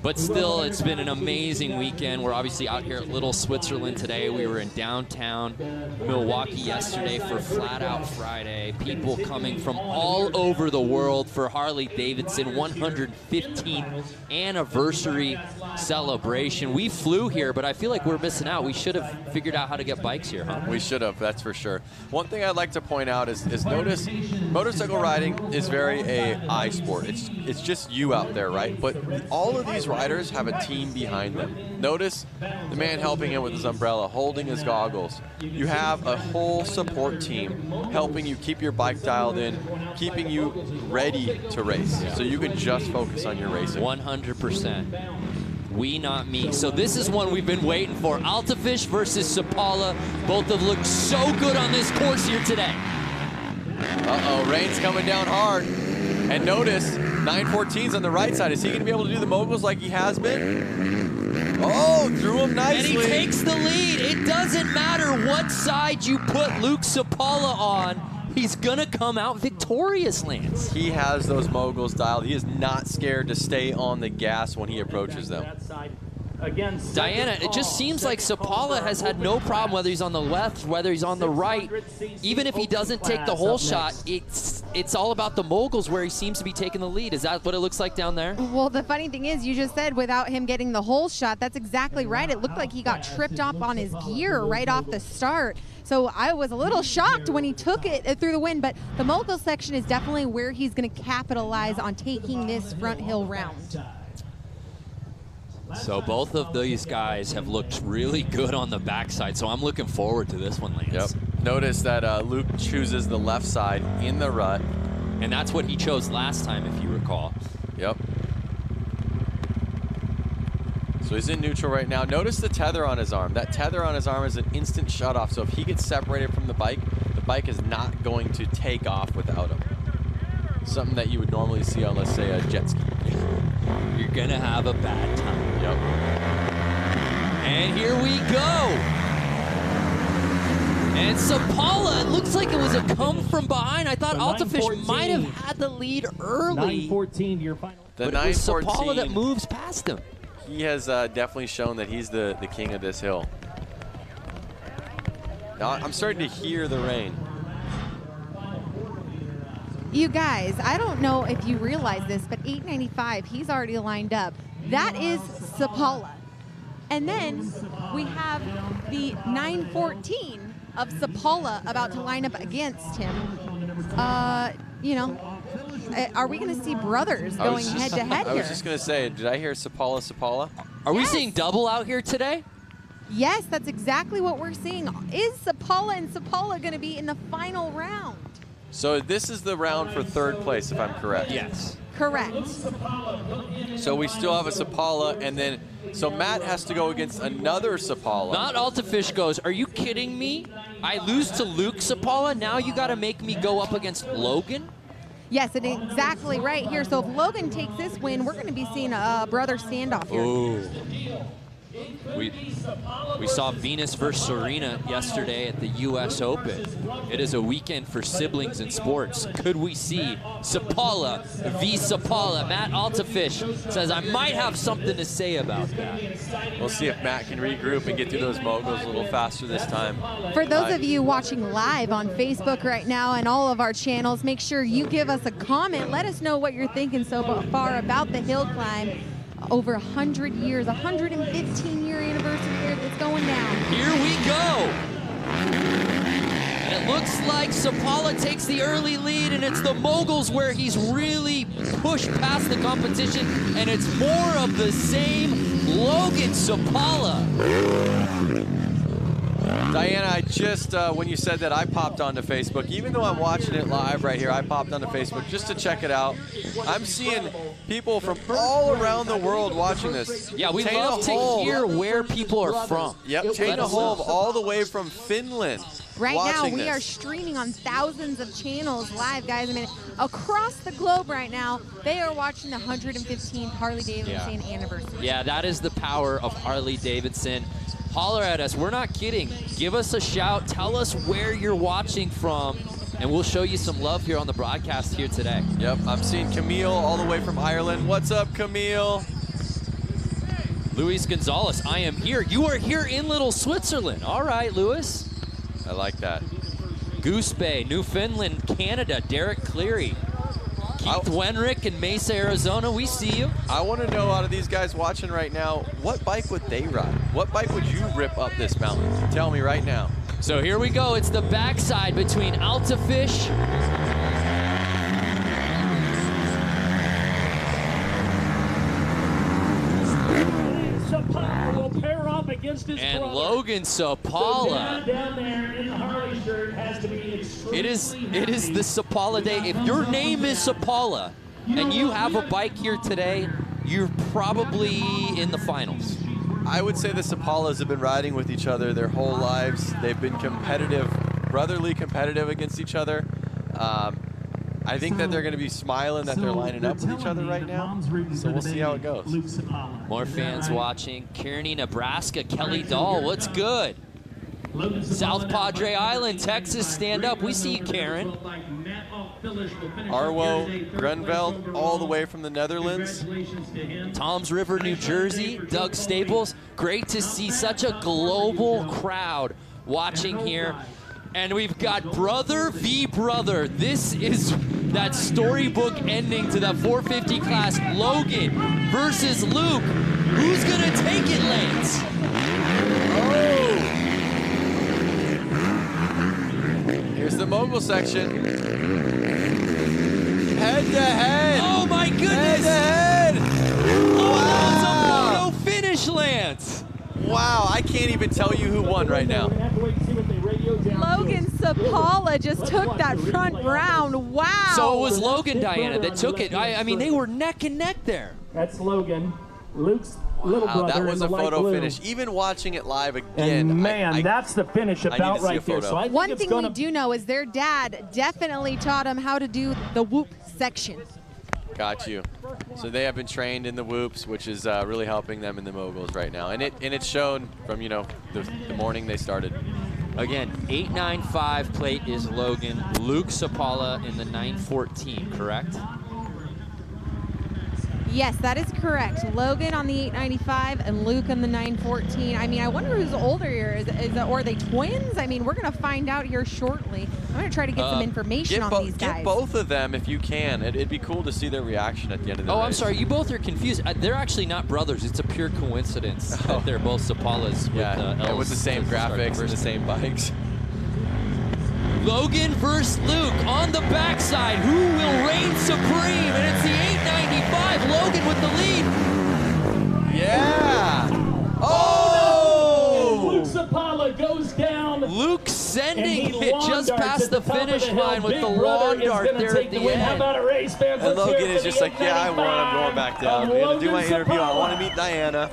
But still, it's been an amazing weekend. We're obviously out here at Little Switzerland today. We were in downtown Milwaukee yesterday for Flat Out Friday. People coming from all over the world for Harley-Davidson 115th anniversary celebration. We flew here, but I feel like we're missing out. We should have figured out how to get bikes here, huh? We should have, that's for sure. One thing I'd like to point out is notice motorcycle riding is very a eye sport. It's just you out there, right? But all of these riders have a team behind them. Notice the man helping him with his umbrella, holding his goggles. You have a whole support team helping you keep your bike dialed in, keeping you ready to race, so you can just focus on your racing. 100%. We, not me. So this is one we've been waiting for. Altafish versus Sapala. Both have looked so good on this course here today. Uh-oh, rain's coming down hard. And notice, 914's on the right side. Is he going to be able to do the moguls like he has been? Oh, threw him nicely. And he takes the lead. It doesn't matter what side you put Luke Sapala on. He's going to come out victorious, Lance. He has those moguls dialed. He is not scared to stay on the gas when he approaches them. Diana, it just seems like Sapala has had no problem whether he's on the left, whether he's on the right. Even if he doesn't take the whole shot, it's all about the moguls where he seems to be taking the lead. Is that what it looks like down there? Well, the funny thing is, you just said without him getting the whole shot, that's exactly right. It looked like he got tripped up on his gear right off the start. So I was a little shocked when he took it through the wind, but the mogul section is definitely where he's going to capitalize on taking this front hill round. So both of these guys have looked really good on the backside, so I'm looking forward to this one, Lance. Yep. Notice that Luke chooses the left side in the rut. And that's what he chose last time, if you recall. Yep. So he's in neutral right now. Notice the tether on his arm. That tether on his arm is an instant shutoff, so if he gets separated from the bike is not going to take off without him. Something that you would normally see on, let's say, a jet ski. You're gonna have a bad time. Yep. And here we go. And Sapala, it looks like it was a come from behind. I thought Altafish might have had the lead early. 9:14, your final. But it was Sapala that moves past him. He has definitely shown that he's the king of this hill. Now I'm starting to hear the rain. You guys, I don't know if you realize this, but 895, he's already lined up. That is Sapala. And then we have the 914 of Sapala about to line up against him. You know, are we going to see brothers going head-to-head here? I was just going to say, did I hear Sapala? Are we seeing double out here today? Yes, that's exactly what we're seeing. Is Sapala and Sapala going to be in the final round? So this is the round for third place, if I'm correct. Yes. Correct. So we still have a Sapala, and then, so Matt has to go against another Sapala. Not Altafish goes, are you kidding me? I lose to Luke Sapala, now you got to make me go up against Logan? Yes, and exactly right here. So if Logan takes this win, we're going to be seeing a brother standoff here. Ooh. We saw Venus versus Serena yesterday at the U.S. Open. It is a weekend for siblings in sports. Could we see Sapala v. Sapala? Matt Altafish says, I might have something to say about that. We'll see if Matt can regroup and get through those moguls a little faster this time. For those of you watching live on Facebook right now and all of our channels, make sure you give us a comment. Let us know what you're thinking so far about the hill climb. Over 100 years, 115-year anniversary here that's going down. Here we go. And it looks like Sapala takes the early lead, and it's the moguls where he's really pushed past the competition, and it's more of the same Logan Sapala. Diana, I just, when you said that, I popped onto Facebook. Even though I'm watching it live right here, I popped onto Facebook just to check it out. I'm seeing people from all around the world watching this. Yeah, we love to hear where people are from. Yep, Tana Holm all the way from Finland. Right now, we are streaming on thousands of channels live, guys. I mean, across the globe right now, they are watching the 115th Harley-Davidson anniversary. Yeah, that is the power of Harley-Davidson. Holler at us. We're not kidding. Give us a shout. Tell us where you're watching from, and we'll show you some love here on the broadcast here today. Yep, I'm seeing Camille all the way from Ireland. What's up, Camille? Luis Gonzalez, I am here. You are here in Little Switzerland. All right, Luis. I like that. Goose Bay, Newfoundland, Canada, Derek Cleary. Keith Wenrick in Mesa, Arizona, we see you. I want to know out of these guys watching right now, what bike would they ride? What bike would you rip up this mountain? Tell me right now. So here we go. It's the backside between Altafish Sapala will pair up against his and brother. Logan So Sapala. down there in the Harley shirt has to be extremely It is the Sapala day. If your name is Sapala and you have a bike here today, you're probably in the finals. I would say the Sapalas have been riding with each other their whole lives. They've been competitive, brotherly competitive against each other. I think that they're going to be smiling that they're lining up with each other right now. So we'll see how it goes. More fans watching. Kearney, Nebraska, Kelly Dahl, what's good? South Padre Island, Texas, stand up. We see you, Karen. Arwo Grunveld, all the way from the Netherlands. Toms River, New Jersey, Doug Staples. Great to see such a global crowd watching here. And we've got brother v. brother. This is that storybook ending to that 450 class. Logan versus Luke. Who's gonna take it, Lance? Oh! Here's the mogul section. Head to head. Oh my goodness! Head to head. Oh, it's a photo finish, Lance. Wow, I can't even tell you who won right now. Logan Sapala just took that front round. Wow. So it was Logan, Diana, that took it. I mean, they were neck and neck there. That's Logan. Luke's little Wow, brother that was in a the light photo blue. finish. Even watching it live again, And man, that's the finish need about to see a right there. photo. So I think One it's thing gonna we do know is their dad definitely taught him how to do the whoop section. Got you. So they have been trained in the whoops, which is really helping them in the moguls right now, and it's shown from the morning they started. Again, 895 plate is Logan. Luke Sapala in the 914, correct? Yes, that is correct. Logan on the 895 and Luke on the 914. I mean, I wonder who's older here. Or are they twins? I mean, we're going to find out here shortly. I'm going to try to get some information on these guys. Get both of them if you can. It'd be cool to see their reaction at the end of the race. Oh, I'm sorry. You both are confused. They're actually not brothers. It's a pure coincidence that they're both Sapalas with the same graphics and the same bikes. Logan versus Luke on the backside. Who will reign supreme? And it's the 895. Logan with the lead. Yeah. Oh! Luke Sapala goes down. Luke sending it just past the finish line with the lawn dart there at the end. How about a race, fans? And Logan is just like, yeah, I won. I'm going back down. I'm going to do my interview. I want to meet Diana.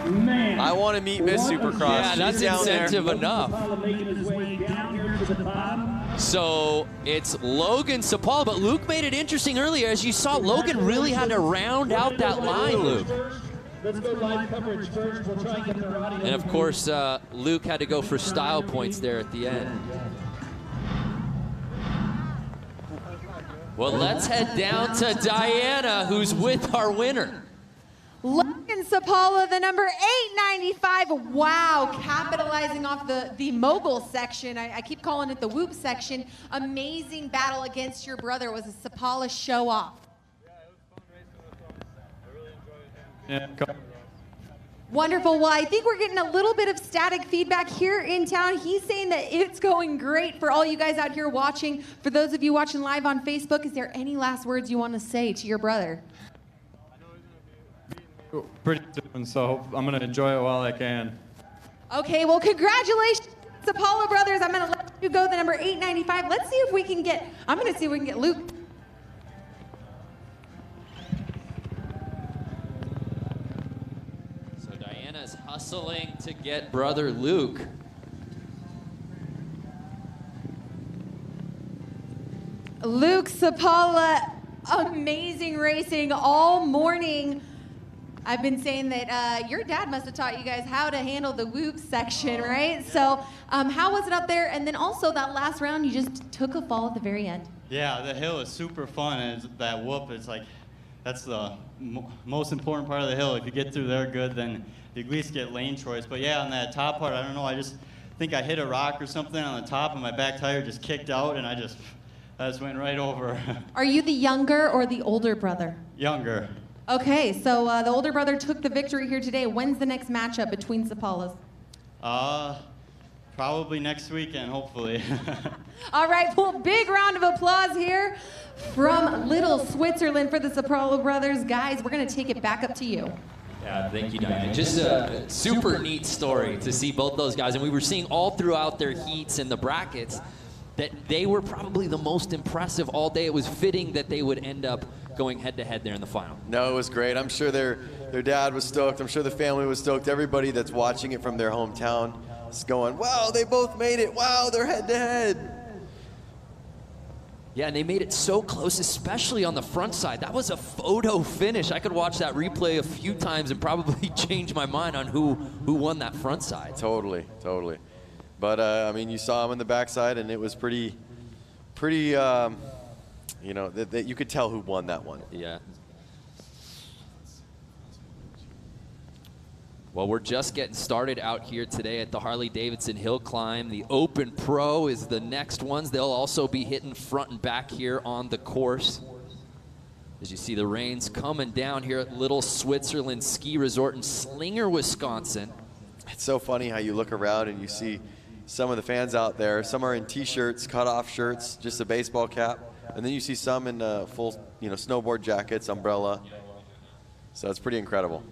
Man. I want to meet Miss Supercross. Yeah, that's She's down incentive there. enough. So it's Logan Sapala, but Luke made it interesting earlier. As you saw, Logan really had to round out that line, Luke. Let's go live coverage first. We'll try and get their audience. And of course, Luke had to go for style points there at the end. Well, let's head down to Diana, who's with our winner. Logan Sapala, the number 895. Wow, capitalizing off the mogul section. I keep calling it the whoop section. Amazing battle against your brother. Was a Sapala show off. Yeah. Wonderful. Well, I think we're getting a little bit of static feedback here in town. He's saying that it's going great for all you guys out here watching. For those of you watching live on Facebook, is there any last words you want to say to your brother? Pretty soon, so I'm going to enjoy it while I can. Okay, well, congratulations, Sapala brothers. I'm going to let you go the number 895. Let's see if we can get, I'm going to see if we can get Luke. So Diana's hustling to get brother Luke. Luke Sapala, amazing racing all morning. I've been saying that your dad must have taught you guys how to handle the whoop section, right? So how was it up there? And then also that last round, you just took a fall at the very end. Yeah, the hill is super fun, and that whoop is like, that's the most important part of the hill. If you get through there good, then you at least get lane choice. But yeah, on that top part, I don't know, I just think I hit a rock or something on the top and my back tire just kicked out and I just went right over. Are you the younger or the older brother? Younger. Okay, so the older brother took the victory here today. When's the next matchup between Sapalas? Probably next weekend, hopefully. All right, well, big round of applause here from Little Switzerland for the Sapala brothers. Guys, we're going to take it back up to you. Yeah, thank you, Diane. Just a super neat story to see both those guys. And we were seeing all throughout their heats and the brackets that they were probably the most impressive all day. It was fitting that they would end up going head-to-head there in the final. No, it was great. I'm sure their dad was stoked. I'm sure the family was stoked. Everybody that's watching it from their hometown is going, wow, they both made it. Wow, they're head-to-head. Yeah, and they made it so close, especially on the front side. That was a photo finish. I could watch that replay a few times and probably change my mind on who won that front side. Totally. But, I mean, you saw him in the backside, and it was pretty, you know, that you could tell who won that one. Yeah. Well, we're just getting started out here today at the Harley-Davidson Hill Climb. The Open Pro is the next ones. They'll also be hitting front and back here on the course. As you see the rains coming down here at Little Switzerland Ski Resort in Slinger, Wisconsin. It's so funny how you look around and you see some of the fans out there. Some are in T-shirts, cut-off shirts, just a baseball cap. And then you see some in full, you know, snowboard jackets, umbrella. So it's pretty incredible.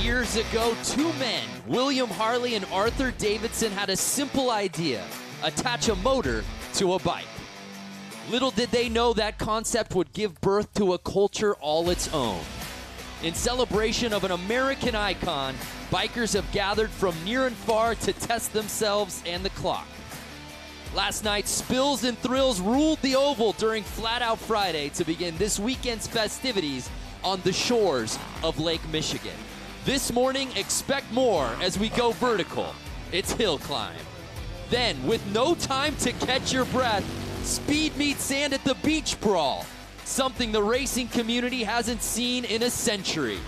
Years ago, two men, William Harley and Arthur Davidson, had a simple idea: attach a motor to a bike. Little did they know that concept would give birth to a culture all its own. In celebration of an American icon, bikers have gathered from near and far to test themselves and the clock. Last night, spills and thrills ruled the oval during Flat Out Friday to begin this weekend's festivities on the shores of Lake Michigan. This morning, expect more as we go vertical. It's hill climb. Then, with no time to catch your breath, speed meets sand at the beach brawl, something the racing community hasn't seen in a century.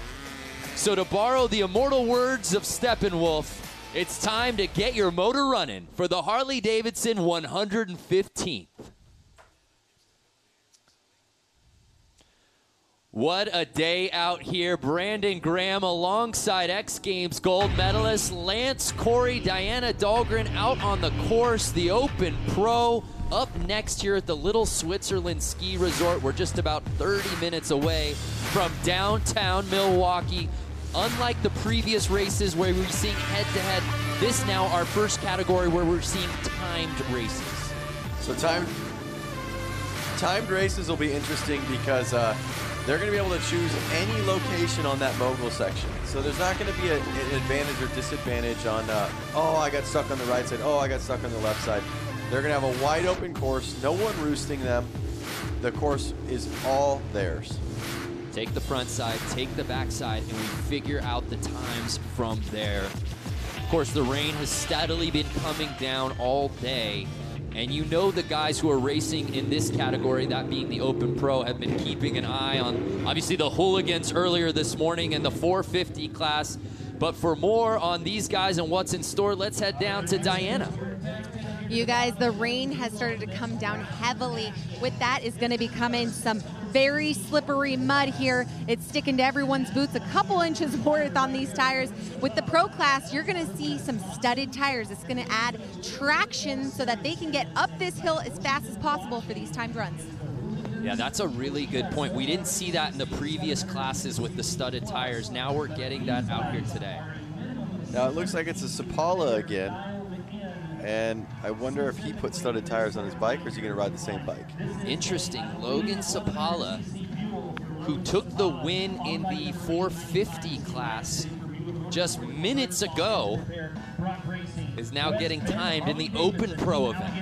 So to borrow the immortal words of Steppenwolf, it's time to get your motor running for the Harley-Davidson 115th. What a day out here. Brandon Graham alongside X Games gold medalist Lance Corey, Diana Dahlgren out on the course. The Open Pro up next here at the Little Switzerland Ski Resort. We're just about 30 minutes away from downtown Milwaukee. Unlike the previous races where we're seeing head-to-head, this now our first category where we're seeing timed races. So timed races will be interesting because they're going to be able to choose any location on that mogul section. So there's not going to be an advantage or disadvantage on, oh, I got stuck on the right side, oh, I got stuck on the left side. They're going to have a wide open course, no one roosting them. The course is all theirs. Take the front side, take the back side, and we figure out the times from there. Of course, the rain has steadily been coming down all day. And you know the guys who are racing in this category, that being the Open Pro, have been keeping an eye on, obviously, the hooligans earlier this morning in the 450 class. But for more on these guys and what's in store, let's head down to Diana. You guys, the rain has started to come down heavily. With that is going to be coming some very slippery mud here. It's sticking to everyone's boots, a couple inches worth on these tires. With the Pro class, you're going to see some studded tires. It's going to add traction so that they can get up this hill as fast as possible for these timed runs. Yeah, that's a really good point. We didn't see that in the previous classes with the studded tires. Now we're getting that out here today. Now it looks like it's a Sapala again. And I wonder if he put studded tires on his bike, or is he going to ride the same bike? Interesting. Logan Sapala, who took the win in the 450 class just minutes ago, is now getting timed in the Open Pro event.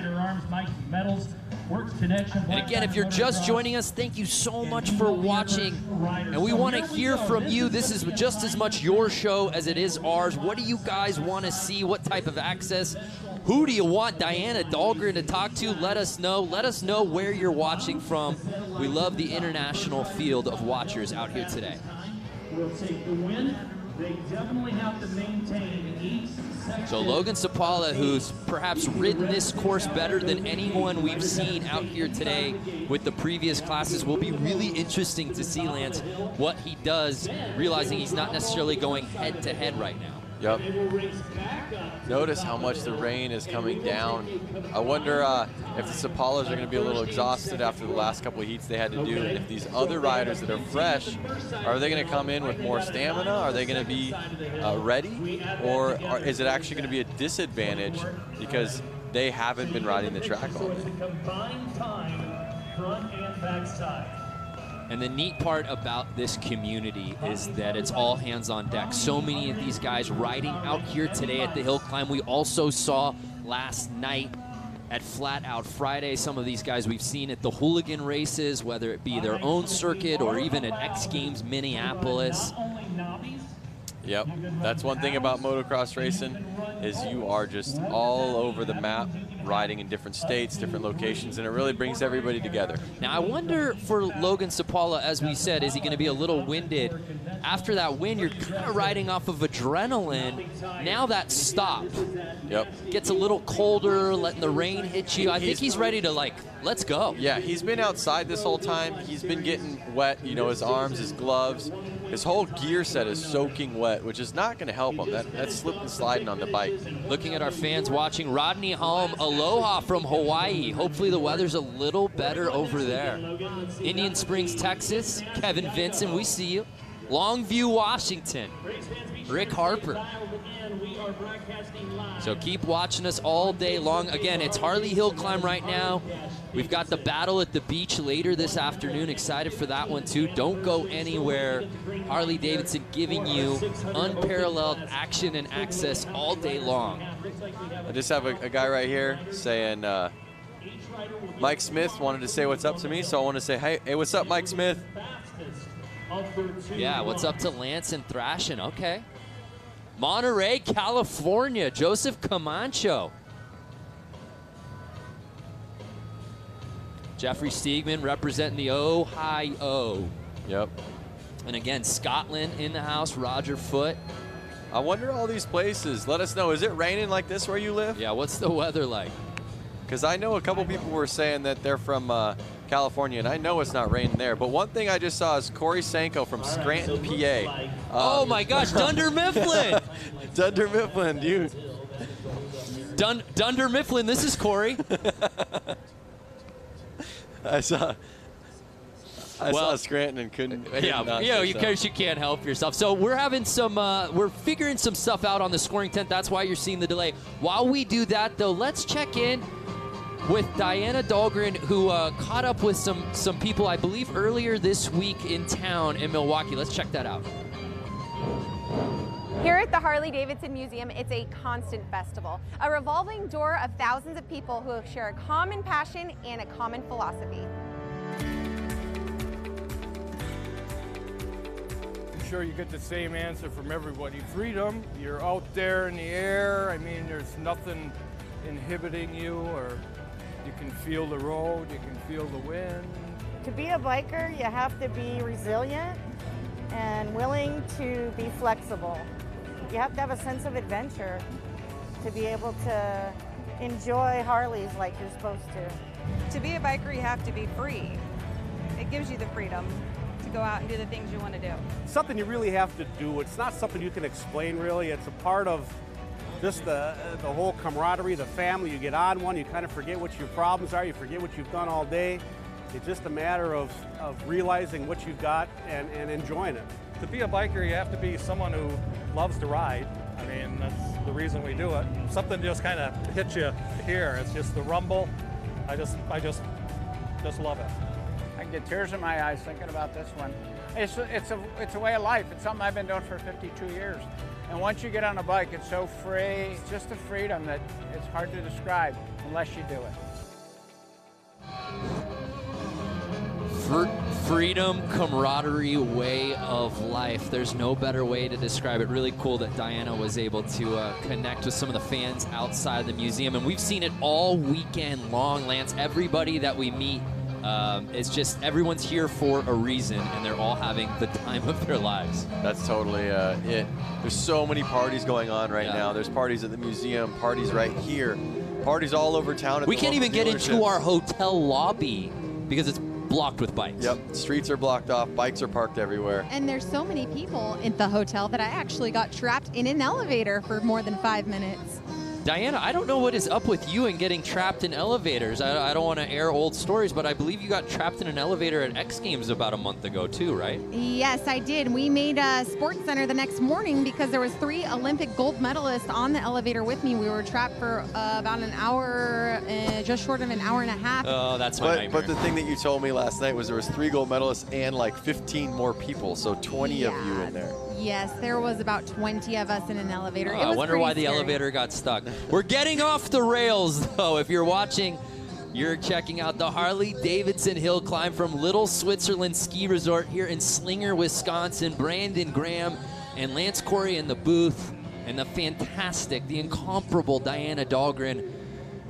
And again, if you're just joining us, thank you so much for watching. And we want to hear from you. This is just as much your show as it is ours. What do you guys want to see? What type of access Who do you want Diana Dahlgren to talk to? Let us know. Let us know where you're watching from. We love the international field of watchers out here today. Will take the win. They definitely have to maintain each section. So Logan Sapala, who's perhaps ridden this course better than anyone we've seen out here today with the previous classes, will be really interesting to see, Lance, what he does, realizing he's not necessarily going head-to-head right now. Yep. Notice how much the rain is coming down. I wonder if the Sapalas are going to be a little exhausted after the last couple of heats they had to do, and if these other riders that are fresh, are they going to come in with more stamina? Are they going to be ready? Or is it actually going to be a disadvantage because they haven't been riding the track all day? Combined time, front and back side. And the neat part about this community is that it's all hands on deck. So many of these guys riding out here today at the hill climb. We also saw last night at Flat Out Friday some of these guys we've seen at the hooligan races, whether it be their own circuit or even at X Games Minneapolis. Yep, that's one thing about motocross racing is you are just all over the map, riding in different states, different locations, and it really brings everybody together. Now, I wonder for Logan Sapala, as we said, is he going to be a little winded? After that win, you're kind of riding off of adrenaline. Now that stopped. Yep. Gets a little colder, letting the rain hit you. I think he's ready to, like, let's go. Yeah, he's been outside this whole time. He's been getting wet, you know, his arms, his gloves. His whole gear set is soaking wet, which is not going to help him. That's slip and sliding on the bike. Looking at our fans watching, Rodney Holm, aloha from Hawaii. Hopefully the weather's a little better over there. Indian Springs, Texas, Kevin Vincent, we see you. Longview, Washington, Rick Harper. So keep watching us all day long. Again, it's Harley Hill Climb right now. We've got the battle at the beach later this afternoon. Excited for that one too. Don't go anywhere. Harley-Davidson giving you unparalleled action and access all day long. I just have a guy right here saying, Mike Smith wanted to say what's up to me, so I want to say, hey, what's up, Mike Smith? Yeah, what's up to Lance and Thrashin'? Okay. Monterey, California, Joseph Camacho. Jeffrey Steegman representing the Ohio. Yep. And again, Scotland in the house, Roger Foote. I wonder all these places. Let us know. Is it raining like this where you live? Yeah, what's the weather like? Because I know a couple people were saying that they're from California, and I know it's not raining there. But one thing I just saw is Corey Sanko from Scranton, PA. Oh my gosh, Dunder Mifflin! Dunder Mifflin, dude. Dunder Mifflin, this is Corey. I saw Scranton and couldn't. Because you can't help yourself. So we're having some, we're figuring some stuff out on the scoring tent. That's why you're seeing the delay. While we do that, though, let's check in with Diana Dahlgren, who caught up with some people, I believe, earlier this week in town in Milwaukee. Let's check that out. Here at the Harley-Davidson Museum, it's a constant festival, a revolving door of thousands of people who share a common passion and a common philosophy. I'm sure you get the same answer from everybody. Freedom, you're out there in the air. I mean, there's nothing inhibiting you, or you can feel the road, you can feel the wind. To be a biker, you have to be resilient and willing to be flexible. You have to have a sense of adventure to be able to enjoy Harleys like you're supposed to. To be a biker, you have to be free. It gives you the freedom to go out and do the things you want to do. Something you really have to do. It's not something you can explain, really. It's a part of just the whole camaraderie, the family. You get on one, you kind of forget what your problems are, you forget what you've done all day. It's just a matter of realizing what you've got and enjoying it. To be a biker, you have to be someone who loves to ride. I mean, that's the reason we do it. Something just kind of hits you here. It's just the rumble. I just love it. I get tears in my eyes thinking about this one. It's a way of life. It's something I've been doing for 52 years. And once you get on a bike, it's so free. It's just a freedom that it's hard to describe unless you do it. Freedom, camaraderie, way of life. There's no better way to describe it. Really cool that Diana was able to connect with some of the fans outside the museum. And we've seen it all weekend long, Lance. Everybody that we meet, it's just everyone's here for a reason, and they're all having the time of their lives. That's totally it. There's so many parties going on right now. There's parties at the museum, parties right here, parties all over town. We can't even get into our hotel lobby because it's blocked with bikes. Yep, streets are blocked off, bikes are parked everywhere. And there's so many people in the hotel that I actually got trapped in an elevator for more than 5 minutes. Diana, I don't know what is up with you and getting trapped in elevators. I don't want to air old stories, but I believe you got trapped in an elevator at X Games about a month ago too, right? Yes, I did. We made a sports center the next morning because there was 3 Olympic gold medalists on the elevator with me. We were trapped for about an hour, just short of an hour and a half. Oh, that's my nightmare. But the thing that you told me last night was there was 3 gold medalists and like 15 more people, so 20 of you in there. Yes, there was about 20 of us in an elevator. I wonder why the elevator got stuck. We're getting off the rails, though. If you're watching, you're checking out the Harley-Davidson hill climb from Little Switzerland Ski Resort here in Slinger, Wisconsin. Brandon Graham and Lance Corey in the booth, and the fantastic, the incomparable Diana Dahlgren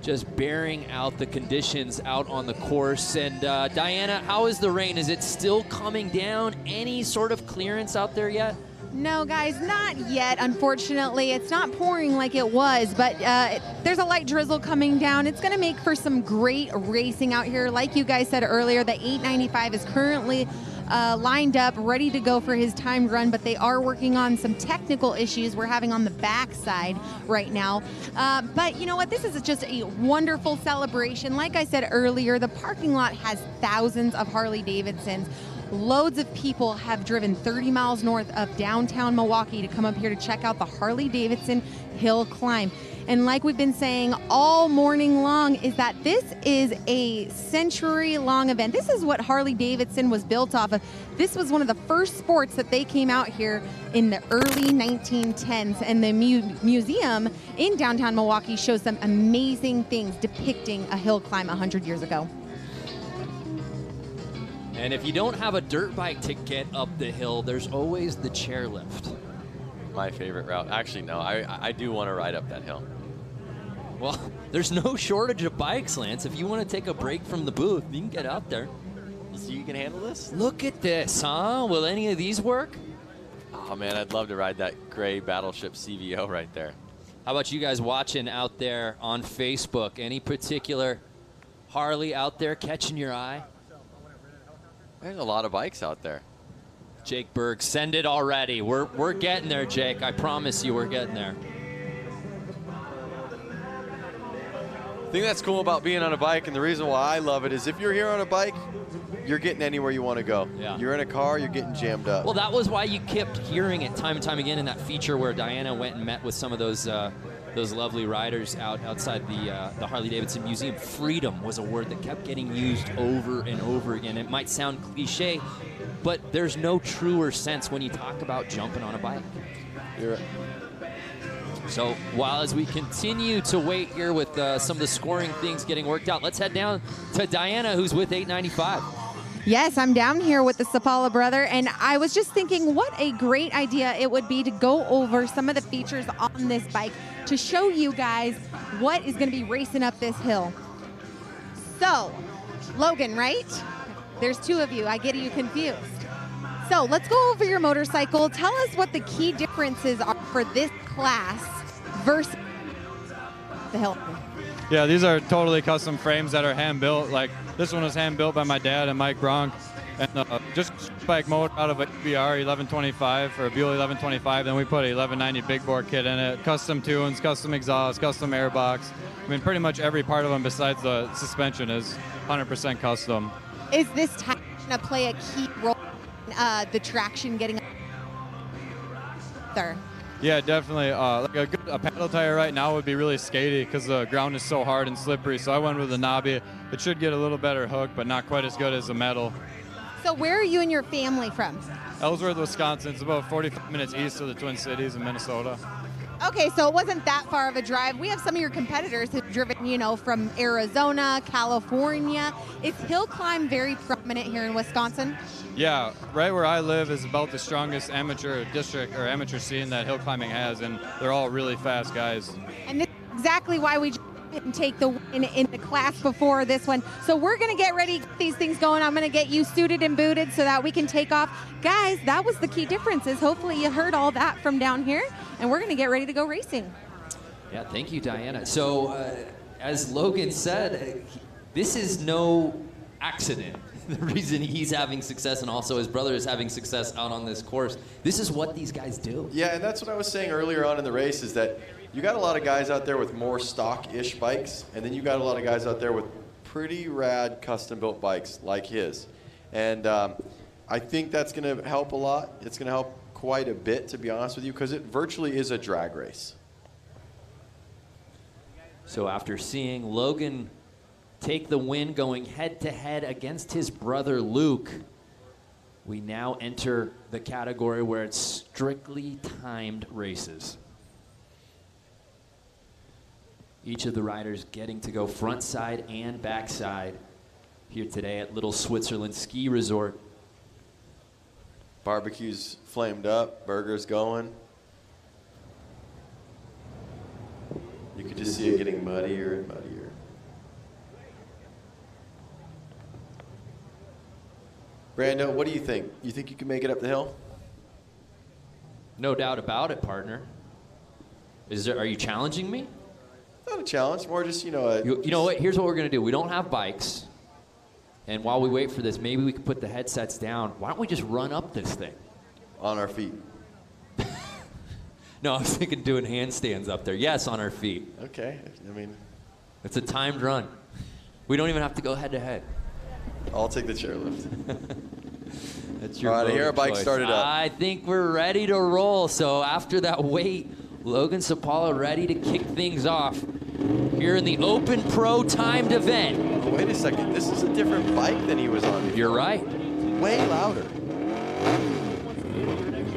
just bearing out the conditions out on the course. And Diana, how is the rain? Is it still coming down? Any sort of clearance out there yet? No, guys, not yet, unfortunately. It's not pouring like it was, but there's a light drizzle coming down. It's going to make for some great racing out here. Like you guys said earlier, the 895 is currently lined up, ready to go for his timed run, but they are working on some technical issues we're having on the backside right now. But you know what? This is just a wonderful celebration. Like I said earlier, the parking lot has thousands of Harley-Davidsons. Loads of people have driven 30 miles north of downtown Milwaukee to come up here to check out the Harley-Davidson hill climb. And like we've been saying all morning long, is that this is a century-long event. This is what Harley-Davidson was built off of. This was one of the first sports that they came out here in the early 1910s. And the museum in downtown Milwaukee shows some amazing things depicting a hill climb 100 years ago. And if you don't have a dirt bike to get up the hill, there's always the chairlift. My favorite route. Actually, no, I do want to ride up that hill. Well, there's no shortage of bikes, Lance. If you want to take a break from the booth, you can get out there. So you can handle this? Look at this, huh? Will any of these work? Oh, man, I'd love to ride that gray Battleship CVO right there. How about you guys watching out there on Facebook? Any particular Harley out there catching your eye? There's a lot of bikes out there. Jake Berg, send it already. We're getting there, Jake. I promise you we're getting there. The thing that's cool about being on a bike, and the reason why I love it, is if you're here on a bike, you're getting anywhere you want to go. Yeah. You're in a car, you're getting jammed up. Well, that was why you kept hearing it time and time again in that feature where Diana went and met with some of those lovely riders outside the Harley-Davidson Museum. Freedom was a word that kept getting used over and over again. It might sound cliche, but there's no truer sense when you talk about jumping on a bike. You're right. So while as we continue to wait here with some of the scoring things getting worked out, let's head down to Diana, who's with 895. Yes, I'm down here with the Sapala brother, and I was just thinking what a great idea it would be to go over some of the features on this bike to show you guys what is going to be racing up this hill. So, Logan, right? There's 2 of you. I get you confused. So let's go over your motorcycle. Tell us what the key differences are for this class versus the hill. Yeah, these are totally custom frames that are hand-built. Like, this one was hand-built by my dad and Mike Bronk. And just bike motor out of a BR 1125 or a Buell 1125. Then we put a 1190 big bore kit in it. Custom tunes, custom exhaust, custom airbox. I mean, pretty much every part of them besides the suspension is 100% custom. Is this type going to play a key role in the traction getting up there? Yeah, definitely. Like a paddle tire right now would be really skaty because the ground is so hard and slippery. So I went with a knobby. It should get a little better hook, but not quite as good as the metal. So where are you and your family from? Ellsworth, Wisconsin. It's about 45 minutes east of the Twin Cities in Minnesota. Okay, so it wasn't that far of a drive. We have some of your competitors who've driven, you know, from Arizona, California. Is hill climb very prominent here in Wisconsin? Yeah, right where I live is about the strongest amateur district or amateur scene that hill climbing has, and they're all really fast guys. And this is exactly why we didn't take the win in the class before this one. So we're going to get ready to get these things going. I'm going to get you suited and booted so that we can take off. Guys, that was the key difference, is hopefully you heard all that from down here, and we're going to get ready to go racing. Yeah, thank you, Diana. So, as Logan said, this is no accident. The reason he's having success and also his brother is having success out on this course. This is what these guys do. Yeah, and that's what I was saying earlier on in the race, is that you got a lot of guys out there with more stock-ish bikes, and then you got a lot of guys out there with pretty rad custom-built bikes like his. And I think that's going to help a lot. It's going to help quite a bit, to be honest with you, because it virtually is a drag race. So after seeing Logan take the win going head-to-head against his brother Luke, we now enter the category where it's strictly timed races. Each of the riders getting to go front side and back side here today at Little Switzerland Ski Resort. Barbecue's flamed up, burgers going. You could just see it getting muddier and muddier. Brando, what do you think? You think you can make it up the hill? No doubt about it, partner. Are you challenging me? Not a challenge, more just, you know. You know what? Here's what we're going to do. We don't have bikes. And while we wait for this, maybe we can put the headsets down. Why don't we just run up this thing? On our feet. No, I was thinking doing handstands up there. Yes, on our feet. Okay. I mean, it's a timed run. We don't even have to go head to head. I'll take the chairlift. That's your all right, here our bike started up. I think we're ready to roll. So after that wait, Logan Sapala ready to kick things off here in the Open Pro timed event. Oh, wait a second. This is a different bike than he was on before. You're right. Way louder.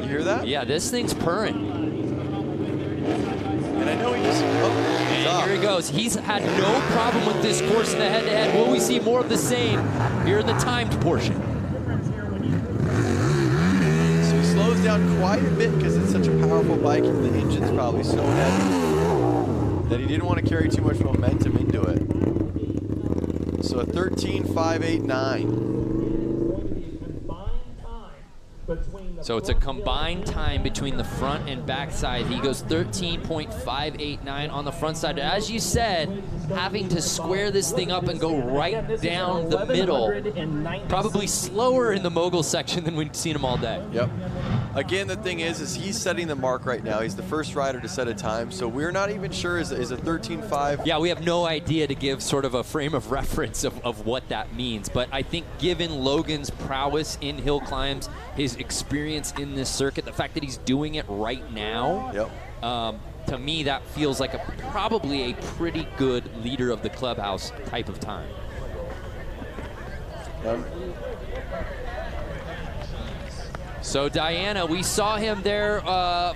You hear that? Yeah, this thing's purring. And I know he just... And here he goes. He's had no problem with this course in the head-to-head. Will we see more of the same here in the timed portion? So he slows down quite a bit because it's such a powerful bike and the engine's probably so heavy that he didn't want to carry too much momentum into it. So a 13.589. So it's a combined time between the front and back side. He goes 13.589 on the front side. As you said, having to square this thing up and go right down the middle. Probably slower in the mogul section than we've seen him all day. Yep. Again, the thing is he's setting the mark right now. He's the first rider to set a time, so we're not even sure is a 13.5. Yeah, we have no idea to give sort of a frame of reference of what that means. But I think given Logan's prowess in hill climbs, his experience in this circuit, the fact that he's doing it right now, to me that feels like probably a pretty good leader of the clubhouse type of time. So Diana, we saw him there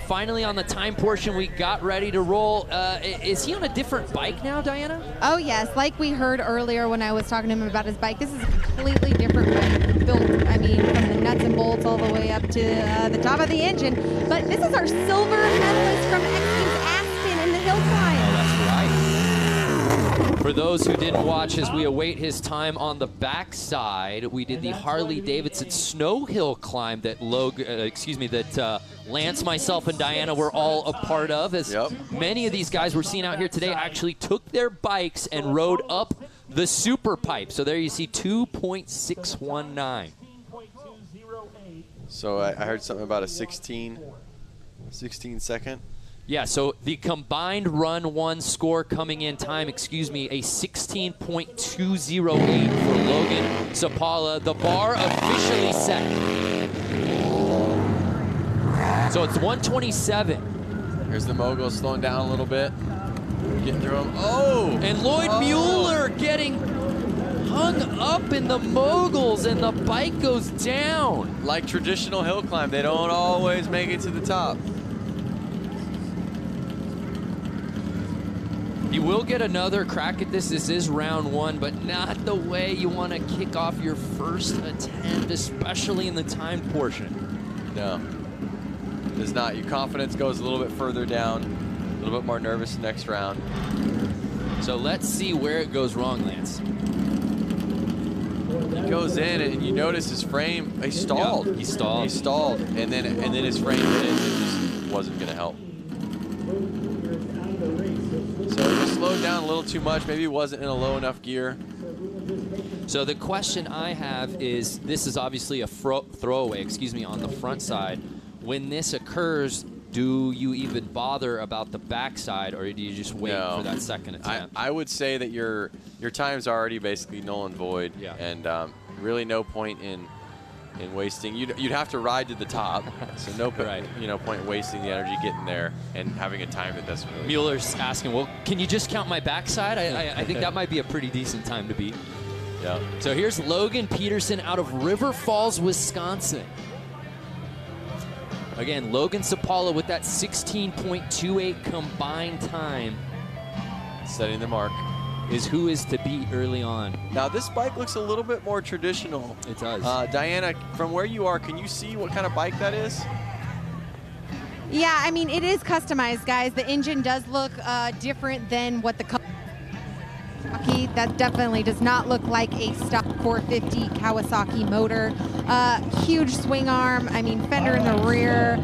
finally on the time portion. We got ready to roll. Is he on a different bike now, Diana? Oh yes, like we heard earlier when I was talking to him about his bike, this is a completely different bike, built, I mean, from the nuts and bolts all the way up to the top of the engine. But this is our silver medalist from X-Games Aspen in the hill climb. Oh, that's right. For those who didn't watch, as we await his time on the backside, we did the Harley-Davidson snow hill climb that Lance, myself, and Diana were all a part of. As many of these guys we're seeing out here today actually took their bikes and rode up the super pipe. So there you see 2.619. So I heard something about a 16 second. Yeah, so the combined run one score coming in time, a 16.208 for Logan Sapala. The bar officially set. So it's 127. Here's the mogul slowing down a little bit. Getting through him. Oh! And Lloyd Mueller getting hung up in the moguls, and the bike goes down. Like traditional hill climb, they don't always make it to the top. You will get another crack at this. This is round 1, but not the way you want to kick off your first attempt, especially in the timed portion. No, it's not. Your confidence goes a little bit further down, a little bit more nervous next round. So let's see where it goes wrong, Lance. He goes in, and you notice his frame. He stalled. Yep, he stalled. He stalled, and then his frame hit it. It just wasn't going to help. So he slowed down a little too much. Maybe he wasn't in a low enough gear. So the question I have is, this is obviously a throwaway, on the front side. When this occurs, do you even bother about the backside, or do you just wait for that second attempt? I would say that your time's already basically null and void, and really no point in wasting. You'd have to ride to the top, so no point, point wasting the energy getting there and having a time that doesn't really. Mueller's asking, well, can you just count my backside? I think that might be a pretty decent time to beat. Yeah. So here's Logan Peterson out of River Falls, Wisconsin. Again, Logan Sapala with that 16.28 combined time. Setting the mark. Is who is to beat early on. Now this bike looks a little bit more traditional. It does. Diana, from where you are, can you see what kind of bike that is? Yeah, I mean, it is customized, guys. The engine does look different than what the Kawasaki. That definitely does not look like a stock 450 Kawasaki motor. Huge swing arm. I mean, fender in the rear.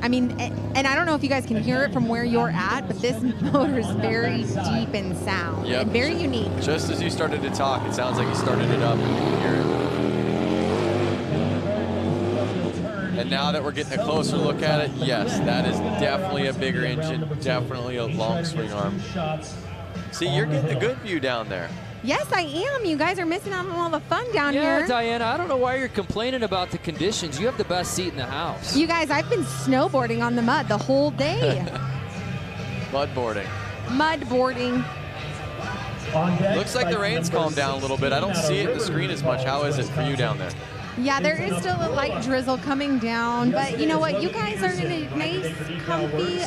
I mean, and I don't know if you guys can hear it from where you're at, but this motor is very deep in sound and very unique. Just as you started to talk, it sounds like you started it up. You can hear it. And now that we're getting a closer look at it, yes, that is definitely a bigger engine, definitely a long swing arm. See, you're getting a good view down there. Yes, I am. You guys are missing out on all the fun down here. Yeah, Diana, I don't know why you're complaining about the conditions. You have the best seat in the house. You guys, I've been snowboarding on the mud the whole day. Mudboarding. Mudboarding. Looks like the rain's calmed down a little bit. I don't see it in the screen as much. How is it for you down there? Yeah, there is still a light drizzle coming down, but you know what? You guys are in a nice, comfy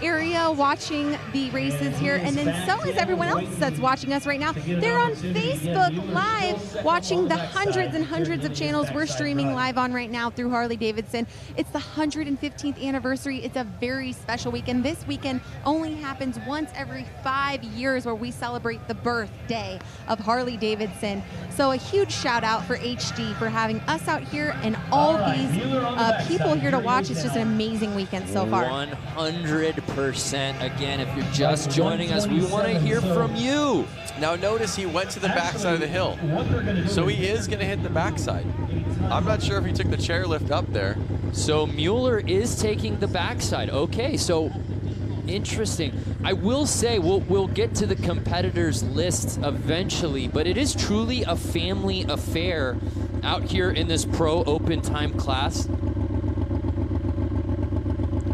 area watching the races here, and then so is everyone else that's watching us right now. They're on Facebook Live watching the hundreds and hundreds of channels we're streaming live on right now through Harley-Davidson. It's the 115th anniversary. It's a very special weekend. This weekend only happens once every 5 years, where we celebrate the birthday of Harley-Davidson. So a huge shout out for HD for having us out here and all these people here to watch. It's just an amazing weekend so far. 100%. Again, if you're just joining us, we want to hear from you. Now notice he went to the backside of the hill, so he is going to hit the backside. I'm not sure if he took the chairlift up there. So Mueller is taking the backside. Okay, so interesting. I will say we'll get to the competitors list eventually, but it is truly a family affair out here in this pro open time class.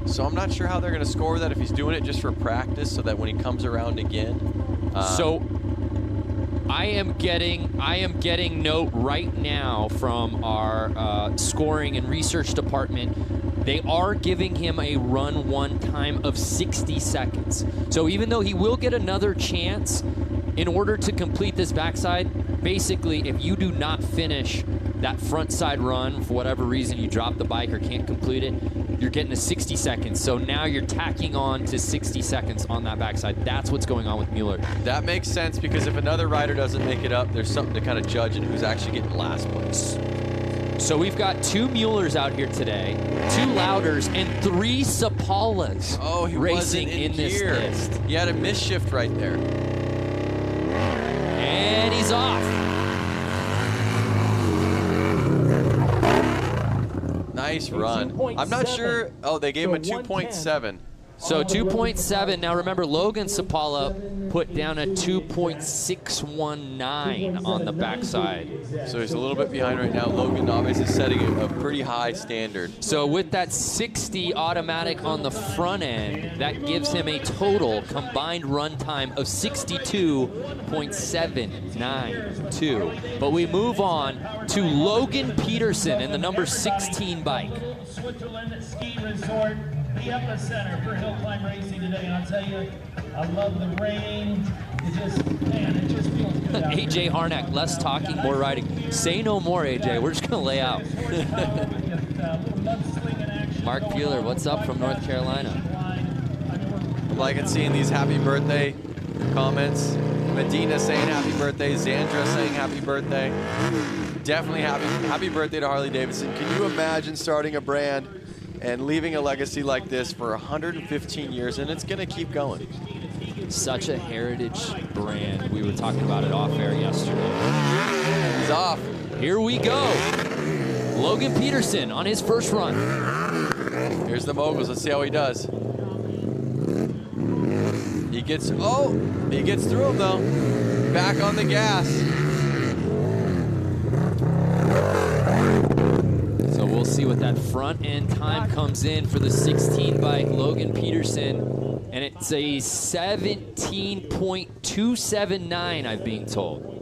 So I'm not sure how they're going to score that, if he's doing it just for practice so that when he comes around again. So I am getting note right now from our scoring and research department. They are giving him a run one time of 60 seconds. So even though he will get another chance, in order to complete this backside, basically if you do not finish that front side run, for whatever reason you drop the bike or can't complete it, you're getting to 60 seconds. So now you're tacking on to 60 seconds on that backside. That's what's going on with Mueller. That makes sense, because if another rider doesn't make it up, there's something to kind of judge in who's actually getting last place. So we've got 2 Muellers out here today, 2 Louders, and 3 Sapalas racing in this list. He had a misshift right there. And he's off. Nice run. I'm not sure. Oh, they gave him a 2.7. So 2.7. Now remember, Logan Sapala put down a 2.619 on the backside. So he's a little bit behind right now. Logan obviously setting a pretty high standard. So with that 60 automatic on the front end, that gives him a total combined run time of 62.792. But we move on to Logan Peterson in the number 16 bike. Switzerland Ski Resort. the epicenter for hill climb racing today. And I'll tell you, I love the rain. It just, man, it just feels good out AJ here. Harnack, less talking, more riding. Say no more, AJ. We're just going to lay out. Mark Peeler, what's up from North Carolina? I'm liking seeing these happy birthday comments. Medina saying happy birthday, Zandra saying happy birthday. Definitely happy birthday to Harley-Davidson. Can you imagine starting a brand and leaving a legacy like this for 115 years, and it's going to keep going? Such a heritage brand. We were talking about it off air yesterday. He's off. Here we go. Logan Peterson on his first run. Here's the moguls. Let's see how he does. He gets through him though. Back on the gas. So we'll see what that front end time comes in for the 16 bike Logan Peterson. And it's a 17.279, I'm being told.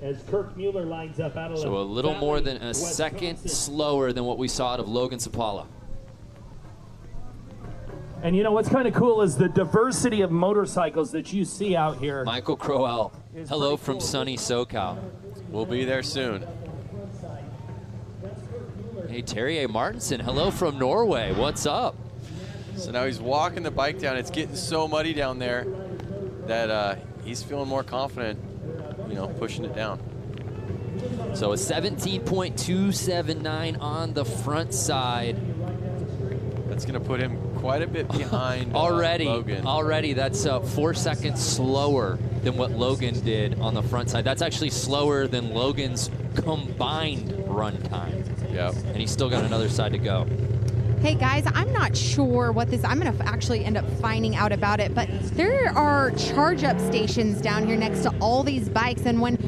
As Kirk Mueller lines up out of So a little more than a second slower than what we saw out of Logan Sapala. And you know what's kind of cool is the diversity of motorcycles that you see out here. Michael Crowell, hello from sunny SoCal. We'll be there soon. Hey, Terry A. Martinson, hello from Norway. What's up? So now he's walking the bike down. It's getting so muddy down there that he's feeling more confident, you know, pushing it down. So a 17.279 on the front side. That's going to put him quite a bit behind Logan. Already, that's 4 seconds slower than what Logan did on the front side. That's actually slower than Logan's combined run time. Yep. And he's still got another side to go. Hey guys, I'm not sure what this, I'm gonna actually end up finding out about it, but there are charge up stations down here next to all these bikes. And when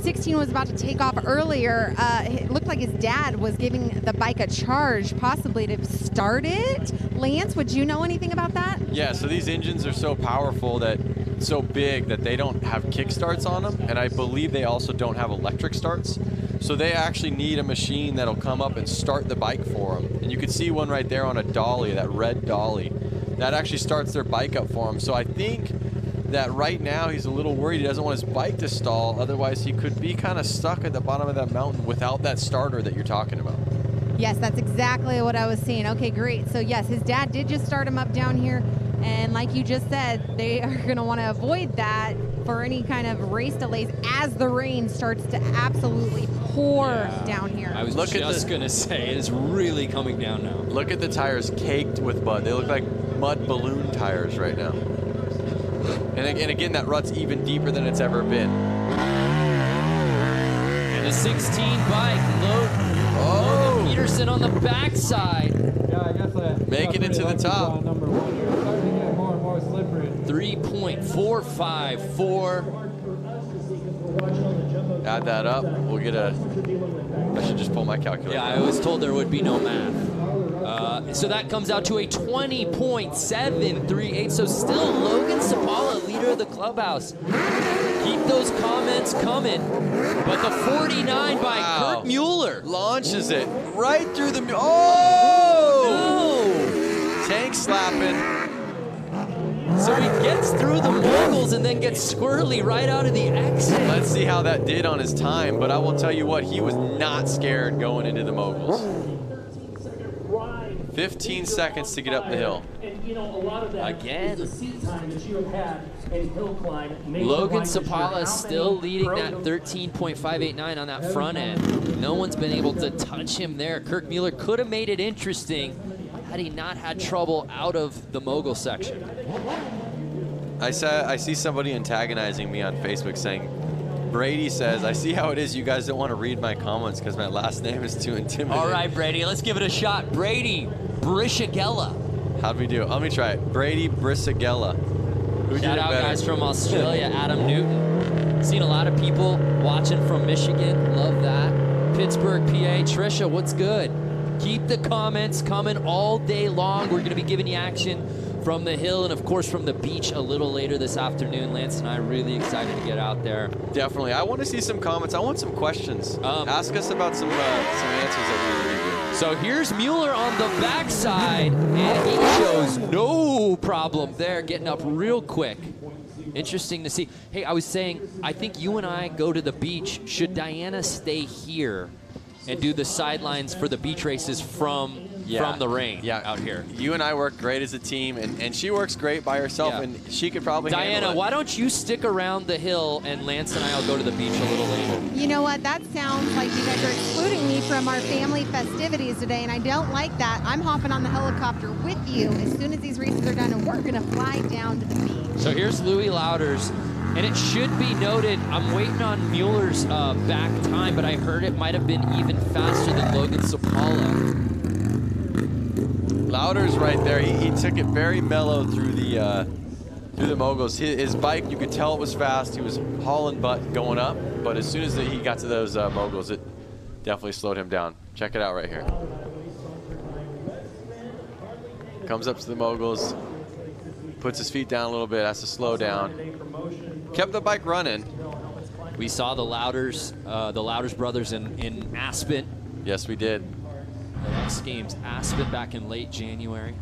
16 was about to take off earlier, it looked like his dad was giving the bike a charge, possibly to start it. Lance, would you know anything about that? Yeah, so these engines are so powerful that, so big that they don't have kick starts on them, and I believe they also don't have electric starts. So they actually need a machine that'll come up and start the bike for them. And you can see one right there on a dolly, that red dolly. That actually starts their bike up for him. So I think that right now he's a little worried he doesn't want his bike to stall, otherwise he could be kind of stuck at the bottom of that mountain without that starter that you're talking about. Yes, that's exactly what I was seeing. Okay, great. So yes, his dad did just start him up down here. And like you just said, they are going to want to avoid that for any kind of race delays as the rain starts to absolutely pour down here. I was just going to say, it is really coming down now. Look at the tires caked with mud. They look like mud balloon tires right now. And again, that rut's even deeper than it's ever been. And the 16 bike, Logan Peterson on the backside. Yeah, I guess making it to the top. 3.454. Add that up, we'll get I should just pull my calculator. Yeah, I was told there would be no math. So that comes out to a 20.738. So still Logan Sapala, leader of the clubhouse. Keep those comments coming. But the 49 by Kurt Mueller launches it right through the... Oh! No! Tank slapping. So he gets through the moguls and then gets squirrely right out of the exit. Let's see how that did on his time, but I will tell you what, he was not scared going into the moguls. 15 seconds to get up the hill. Again. Logan Sapala still leading that 13.589 on that front end. No one's been able to touch him there. Kirk Mueller could have made it interesting had he not had trouble out of the mogul section. I see somebody antagonizing me on Facebook saying, Brady says, I see how it is you guys don't want to read my comments because my last name is too intimidating. All right, Brady, let's give it a shot. Brady Brishagella. How'd we do? Let me try it. Brady Brishagella. Shout out guys from Australia, Adam Newton. Seen a lot of people watching from Michigan. Love that. Pittsburgh, PA. Trisha, what's good? Keep the comments coming all day long. We're going to be giving you action from the hill and, of course, from the beach a little later this afternoon. Lance and I are really excited to get out there. Definitely. I want to see some comments. I want some questions. Ask us about some answers that we need to do. So here's Mueller on the backside, and he shows no problem there, getting up real quick. Interesting to see. Hey, I was saying, I think you and I go to the beach. Should Diana stay here and do the sidelines for the beach races from the rain out here? You and I work great as a team, and she works great by herself, and she could probably handle Diana, it. why don't you stick around the hill, and Lance and I will go to the beach a little later. You know what? That sounds like you guys are excluding me from our family festivities today, and I don't like that. I'm hopping on the helicopter with you as soon as these races are done, and we're going to fly down to the beach. So here's Louis Louders, and it should be noted, I'm waiting on Mueller's back time, but I heard it might have been even faster than Logan Sapala. Louders right there. He took it very mellow through the moguls. His bike, you could tell it was fast. He was hauling butt going up, but as soon as he got to those moguls, it definitely slowed him down. Check it out right here. Comes up to the moguls, puts his feet down a little bit, has to slow down. Kept the bike running. We saw the Louders brothers in Aspen. Yes, we did. The X Games Aspen back in late January.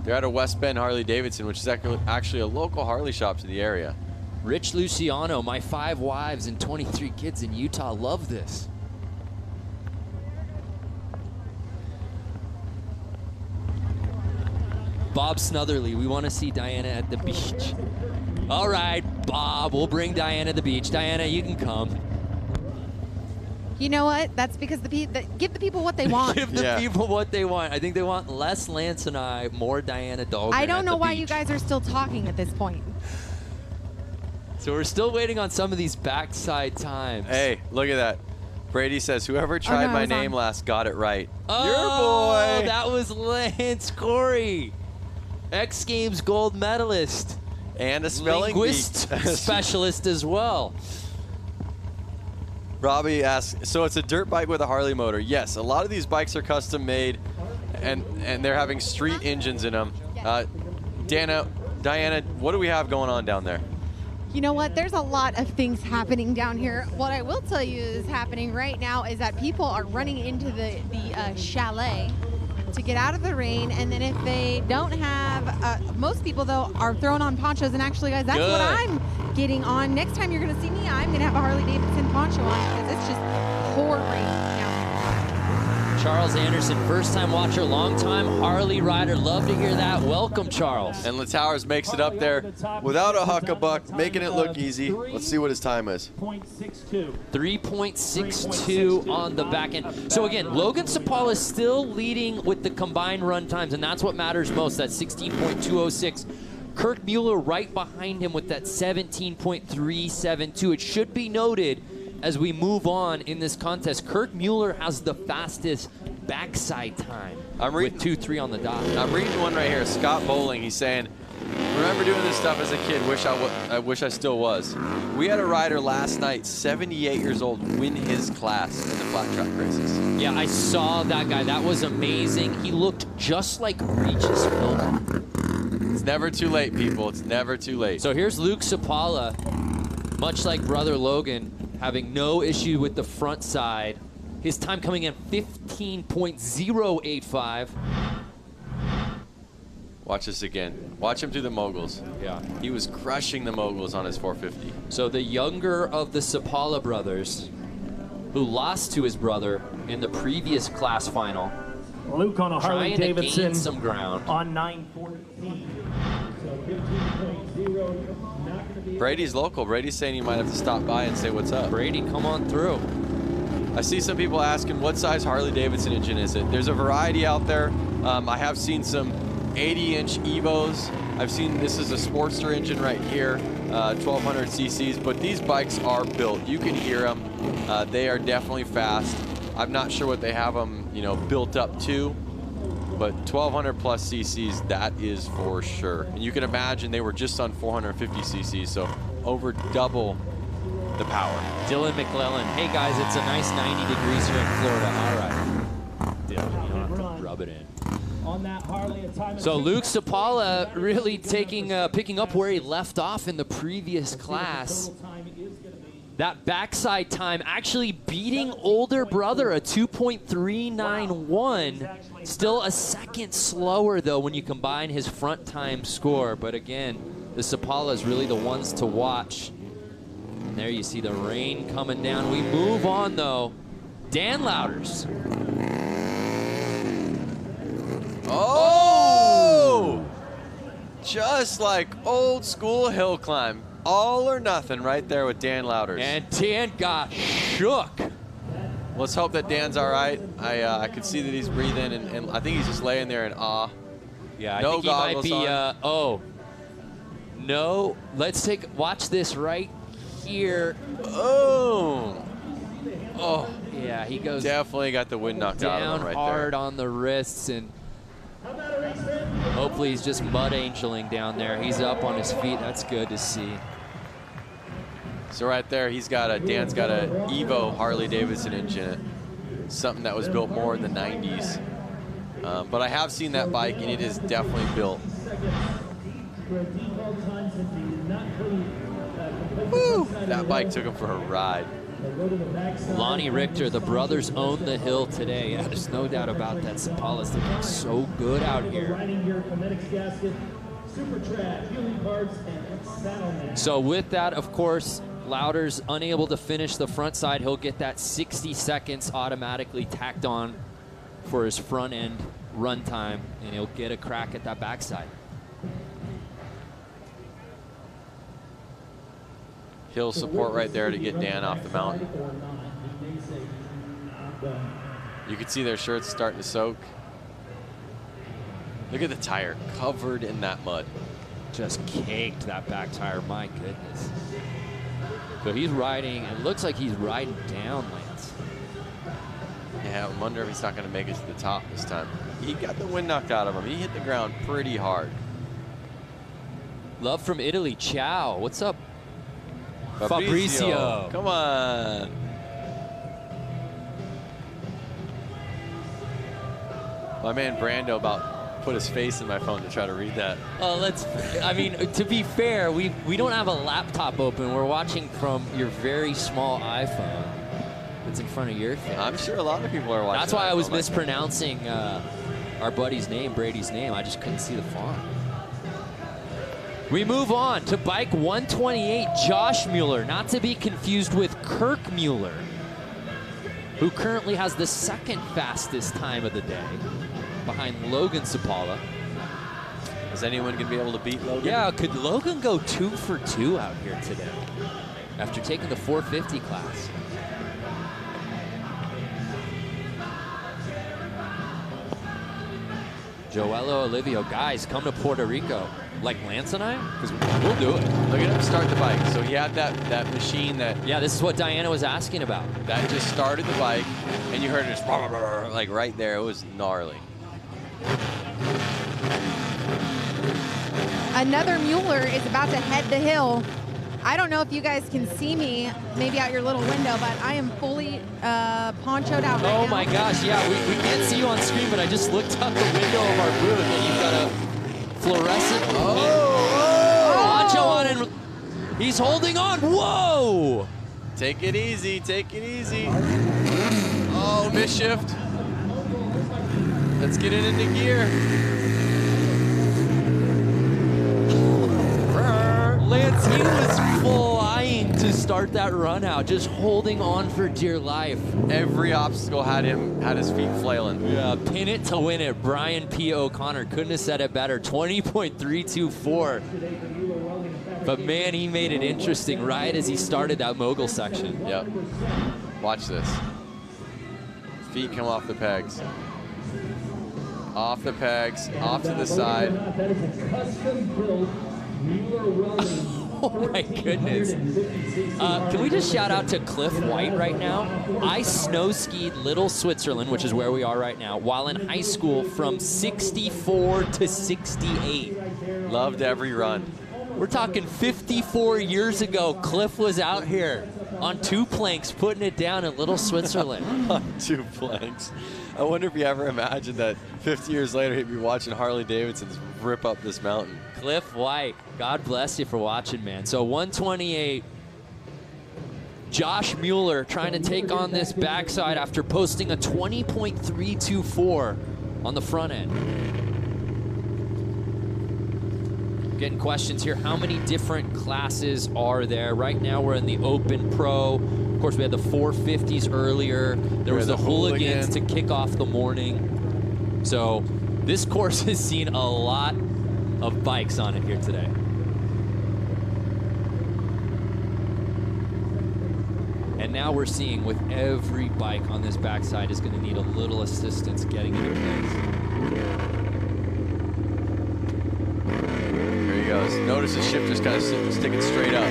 They're at a West Bend Harley-Davidson, which is actually a local Harley shop to the area. Rich Luciano, my 5 wives and 23 kids in Utah love this. Bob Snotherly, we want to see Diana at the beach. All right, Bob, we'll bring Diana to the beach. Diana, you can come. You know what? That's because give the people what they want. Give the people what they want. I think they want less Lance and I, more Diana Dahlgren. I don't know why beach. you guys are still talking at this point. So we're still waiting on some of these backside times. Hey, look at that. Brady says, whoever tried my name last got it right. Oh, your boy. That was Lance Corey, X Games gold medalist. And a spelling linguist specialist as well. Robbie asks, so it's a dirt bike with a Harley motor. Yes, a lot of these bikes are custom made, and they're having street engines in them. Diana, what do we have going on down there? You know what? There's a lot of things happening down here. What I will tell you is happening right now is that people are running into the chalet to get out of the rain, and then if they don't have, most people though are throwing on ponchos, and actually guys, that's what I'm getting on. Next time you're gonna see me, I'm gonna have a Harley-Davidson poncho on because it's just pouring down here. Charles Anderson, first time watcher, long time Harley rider. Love to hear that. Welcome, Charles. And Latowers makes it up there without a huckabuck, making it look easy. Let's see what his time is. 3.62 on the back end. So again, Logan Sapala is still leading with the combined run times, and that's what matters most, that 16.206. Kirk Mueller right behind him with that 17.372. It should be noted as we move on in this contest, Kirk Mueller has the fastest backside time with 2.3 on the dot. I'm reading one right here. Scott Bowling, he's saying, remember doing this stuff as a kid, I wish I still was. We had a rider last night, 78 years old, win his class in the flat track races. Yeah, I saw that guy. That was amazing. He looked just like Regis Philbin. It's never too late, people. It's never too late. So here's Luke Sapala, much like brother Logan, having no issue with the front side. His time coming in 15.085. Watch this again. Watch him through the moguls. Yeah. He was crushing the moguls on his 450. So the younger of the Sapala brothers, who lost to his brother in the previous class final. Luke on a Harley-Davidson some ground. On 914. So 15.0. Brady's local. Brady's saying he might have to stop by and say what's up. Brady, come on through. I see some people asking what size Harley-Davidson engine is it. There's a variety out there. I have seen some 80-inch Evos. I've seen this is a Sportster engine right here, 1200 cc's, but these bikes are built. You can hear them. They are definitely fast. I'm not sure what they have them, built up to, but 1200 plus cc's, that is for sure. And you can imagine they were just on 450 cc's, so over double the power. Dylan McClellan. Hey guys, it's a nice 90 degrees here in Florida. All right. Dylan, you don't have to rub it in. On that Harley, a time of So Luke Sapala really picking up where he left off in the previous class. That backside time actually beating older brother, a 2.391. Still a second slower, though, when you combine his front time score. But again, the Sapalas really the ones to watch. And there you see the rain coming down. We move on, though. Dan Louders. Oh! Just like old school hill climb. All or nothing right there with Dan Louders. And Dan got shook. Let's hope that Dan's all right. I can see that he's breathing, and I think he's just laying there in awe. Yeah, I no think he might be, on. No, let's watch this right here. Oh! Yeah, he goes definitely got the wind knocked out of him right hard there. on the wrists, and hopefully he's just mud angeling down there. He's up on his feet. That's good to see. So right there, Dan's got a Evo Harley-Davidson engine in it. Something that was built more in the 90s. But I have seen that bike, and it is definitely built. Woo! That bike took him for a ride. Lonnie Richter, the brothers own the hill today. Yeah, there's no doubt about that. Sapala's looking so good out here. So with that, of course, Louders unable to finish the front side. He'll get that 60 seconds automatically tacked on for his front end run time, and he'll get a crack at that backside. Hill support right there to get Dan off the mountain. You can see their shirts starting to soak. Look at the tire covered in that mud. Just caked that back tire, my goodness. So he's riding, it looks like he's riding down, Lance. Yeah, I wonder if he's not going to make it to the top this time. He got the wind knocked out of him. He hit the ground pretty hard. Love from Italy, ciao. What's up, Fabrizio? Come on. My man Brando about put his face in my phone to try to read that. I mean, to be fair, we don't have a laptop open. We're watching from your very small iPhone that's in front of your face. I'm sure a lot of people are watching. That's why I was mispronouncing our buddy's name, Brady's name. I just couldn't see the font. We move on to bike 128, Josh Mueller, not to be confused with Kirk Mueller, who currently has the second fastest time of the day, behind Logan Sapala. Is anyone going to be able to beat Logan? Yeah, could Logan go 2 for 2 out here today after taking the 450 class? Joello Olivio, guys, come to Puerto Rico. Like Lance and I? Because we'll do it. Look at him start the bike. So he had that machine that... Yeah, this is what Diana was asking about. That just started the bike, and you heard it just like right there. It was gnarly. Another Mueller is about to head the hill. I don't know if you guys can see me, maybe out your little window, but I am fully ponchoed out right now. Oh my gosh, yeah, we can't see you on screen, but I just looked out the window of our booth, and you've got a fluorescent poncho on, and he's holding on. Whoa! Take it easy, take it easy. Oh, misshift. Let's get it into gear. Lance, he was flying to start that run out, just holding on for dear life. Every obstacle had his feet flailing. Yeah, pin it to win it. Brian P. O'Connor couldn't have said it better. 20.324. But man, he made it interesting right as he started that mogul section. Yep. Watch this. Feet come off the pegs. Off the pegs, off to the side. Oh my goodness. Can we just shout out to Cliff White right now? I snow skied Little Switzerland, which is where we are right now, while in high school from 64 to 68. Loved every run. We're talking 54 years ago, Cliff was out here. on 2 planks, putting it down in Little Switzerland. On 2 planks. I wonder if he ever imagined that 50 years later he'd be watching Harley-Davidsons rip up this mountain. Cliff White, God bless you for watching, man. So 128. Josh Mueller trying to take on this backside after posting a 20.324 on the front end. Getting questions here. How many different classes are there? Right now we're in the Open Pro. Of course, we had the 450s earlier. There was the Hooligans to kick off the morning. So this course has seen a lot of bikes on it here today. And now we're seeing with every bike on this backside is going to need a little assistance getting into place. There he goes. Notice the shifter's kind of sticking straight up.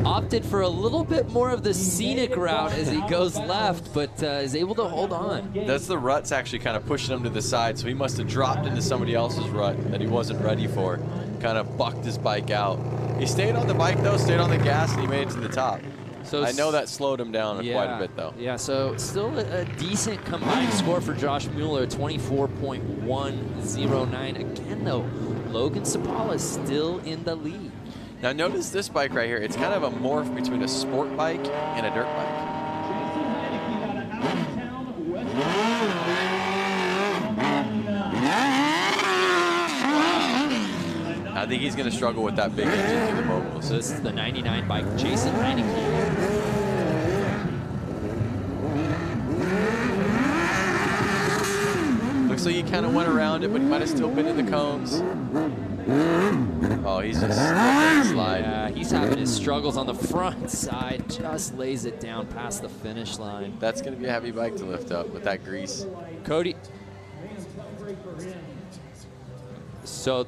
Opted for a little bit more of the scenic route as he goes left, but is able to hold on. That's the ruts actually kind of pushing him to the side, so he must have dropped into somebody else's rut that he wasn't ready for. Kind of bucked his bike out. He stayed on the bike though, stayed on the gas, and he made it to the top. So I know that slowed him down quite a bit though. Yeah, so still a decent combined score for Josh Mueller, 24.109. Again though, Logan Sapala is still in the lead. Now notice this bike right here. It's kind of a morph between a sport bike and a dirt bike. I think he's going to struggle with that big engine through the moguls. So this is the 99 bike, Jason Heineke. Looks like he kind of went around it, but he might have still been in the cones. Oh, he's just letting it slide. Yeah, he's having his struggles on the front side. Just lays it down past the finish line. That's going to be a heavy bike to lift up with that grease. Cody. So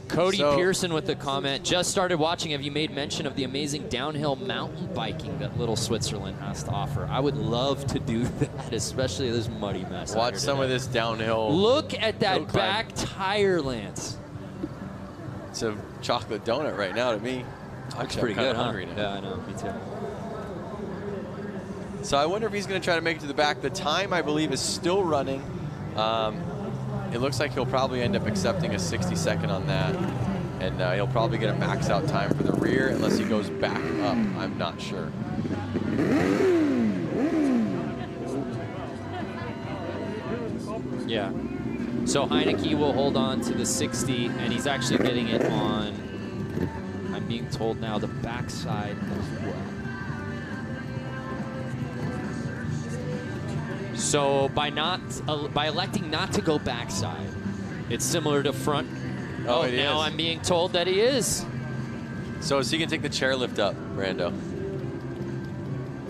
Cody Pearson with the comment, just started watching. Have you made mention of the amazing downhill mountain biking that Little Switzerland has to offer? I would love to do that, especially this muddy mess. Watch some of this downhill. Look at that back tire, Lance. It's a chocolate donut right now to me. Looks pretty good, huh? Hungry now. Yeah, I know, me too. So I wonder if he's going to try to make it to the back. The time, I believe, is still running. It looks like he'll probably end up accepting a 60-second on that. And he'll probably get a max out time for the rear unless he goes back up. I'm not sure. Yeah. So Heineke will hold on to the 60, and he's actually getting it on, I'm being told now, the backside as well. So by electing not to go backside, it's similar to front. Oh, it now is. I'm being told that he is. So is he gonna take the chairlift up, Brando?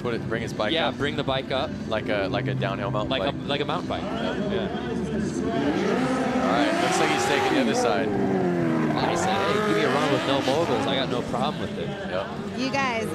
Bring his bike up. Yeah, bring the bike up. Like a downhill mountain bike. Like a mountain bike. Yeah. All right, looks like he's taking the other side. I said, hey, give me a run with no moguls. I got no problem with it. Yep. You guys,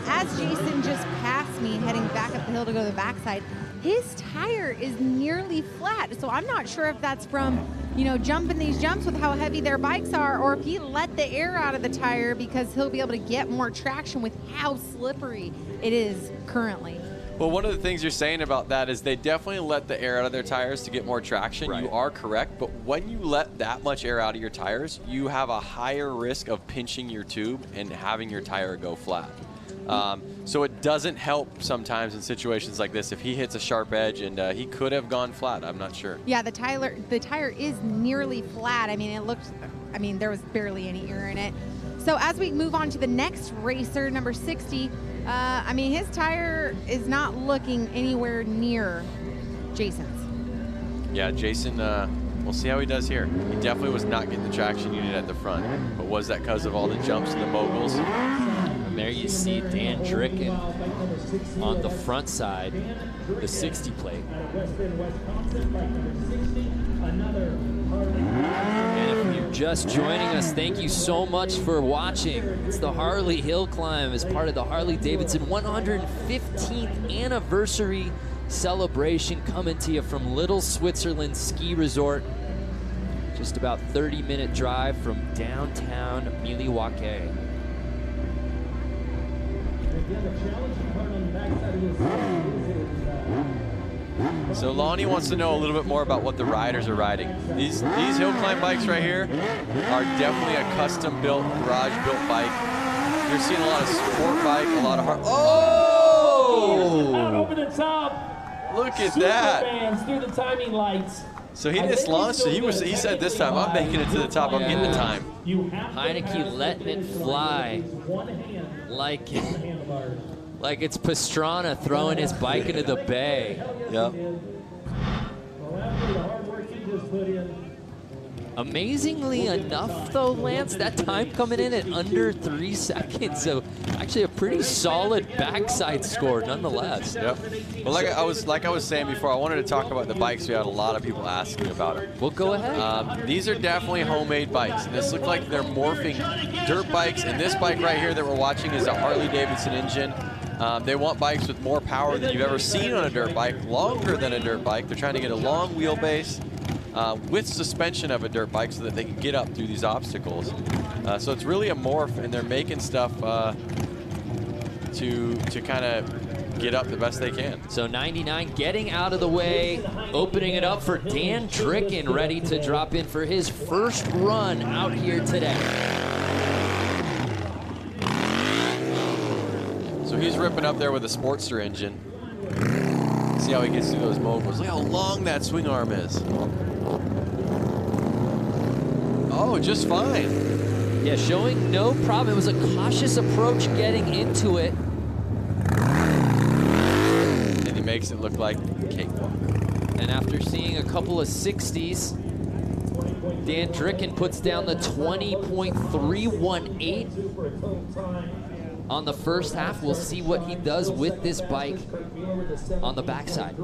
as Jason just passed me heading back up the hill to go to the backside, his tire is nearly flat. So I'm not sure if that's from, you know, jumping these jumps with how heavy their bikes are, or if he let the air out of the tire because he'll be able to get more traction with how slippery it is currently. Well, one of the things you're saying about that is they definitely let the air out of their tires to get more traction. Right. You are correct, but when you let that much air out of your tires, you have a higher risk of pinching your tube and having your tire go flat. So it doesn't help sometimes in situations like this if he hits a sharp edge, and he could have gone flat. I'm not sure. Yeah, the tire is nearly flat. I mean, there was barely any air in it. So as we move on to the next racer, number 60, I mean, his tire is not looking anywhere near Jason's. Yeah, Jason, we'll see how he does here. He definitely was not getting the traction unit at the front, but was that because of all the jumps and the moguls? And there you see Dan Dricken on the front side, the 60 plate. And if you're just joining us, thank you so much for watching. It's the Harley Hill Climb as part of the Harley-Davidson 115th anniversary celebration coming to you from Little Switzerland Ski Resort. Just about 30-minute drive from downtown Milwaukee. So Lonnie wants to know a little bit more about what the riders are riding. These hill climb bikes right here are definitely a custom-built, garage-built bike. You're seeing a lot of sport bike, a lot of hard. Oh! Out over the top. Look at Super that! fans through the timing lights. So he just launched it. He said this time, I'm making it to the top. I'm getting the time. Heineke letting it fly like it's Pastrana throwing his bike into the bay. Yep. Amazingly enough, though, Lance, that time coming in at under 3 seconds. So actually a pretty solid backside score nonetheless. Yep. Well, like I was saying before, I wanted to talk about the bikes. We had a lot of people asking about it. Well, go ahead. These are definitely homemade bikes. This looks like they're morphing dirt bikes. And this bike right here that we're watching is a Harley-Davidson engine. They want bikes with more power than you've ever seen on a dirt bike, longer than a dirt bike. They're trying to get a long wheelbase with suspension of a dirt bike so that they can get up through these obstacles. So it's really a morph, and they're making stuff to kind of get up the best they can. So 99 getting out of the way, opening it up for Dan Tricken, ready to drop in for his first run out here today. So he's ripping up there with a Sportster engine. See how he gets through those moguls. Look how long that swing arm is. Oh, just fine. Yeah, showing no problem. It was a cautious approach getting into it. And he makes it look like cakewalk. And after seeing a couple of 60s, Dan Tricken puts down the 20.318 on the first half. We'll see what he does with this bike on the backside.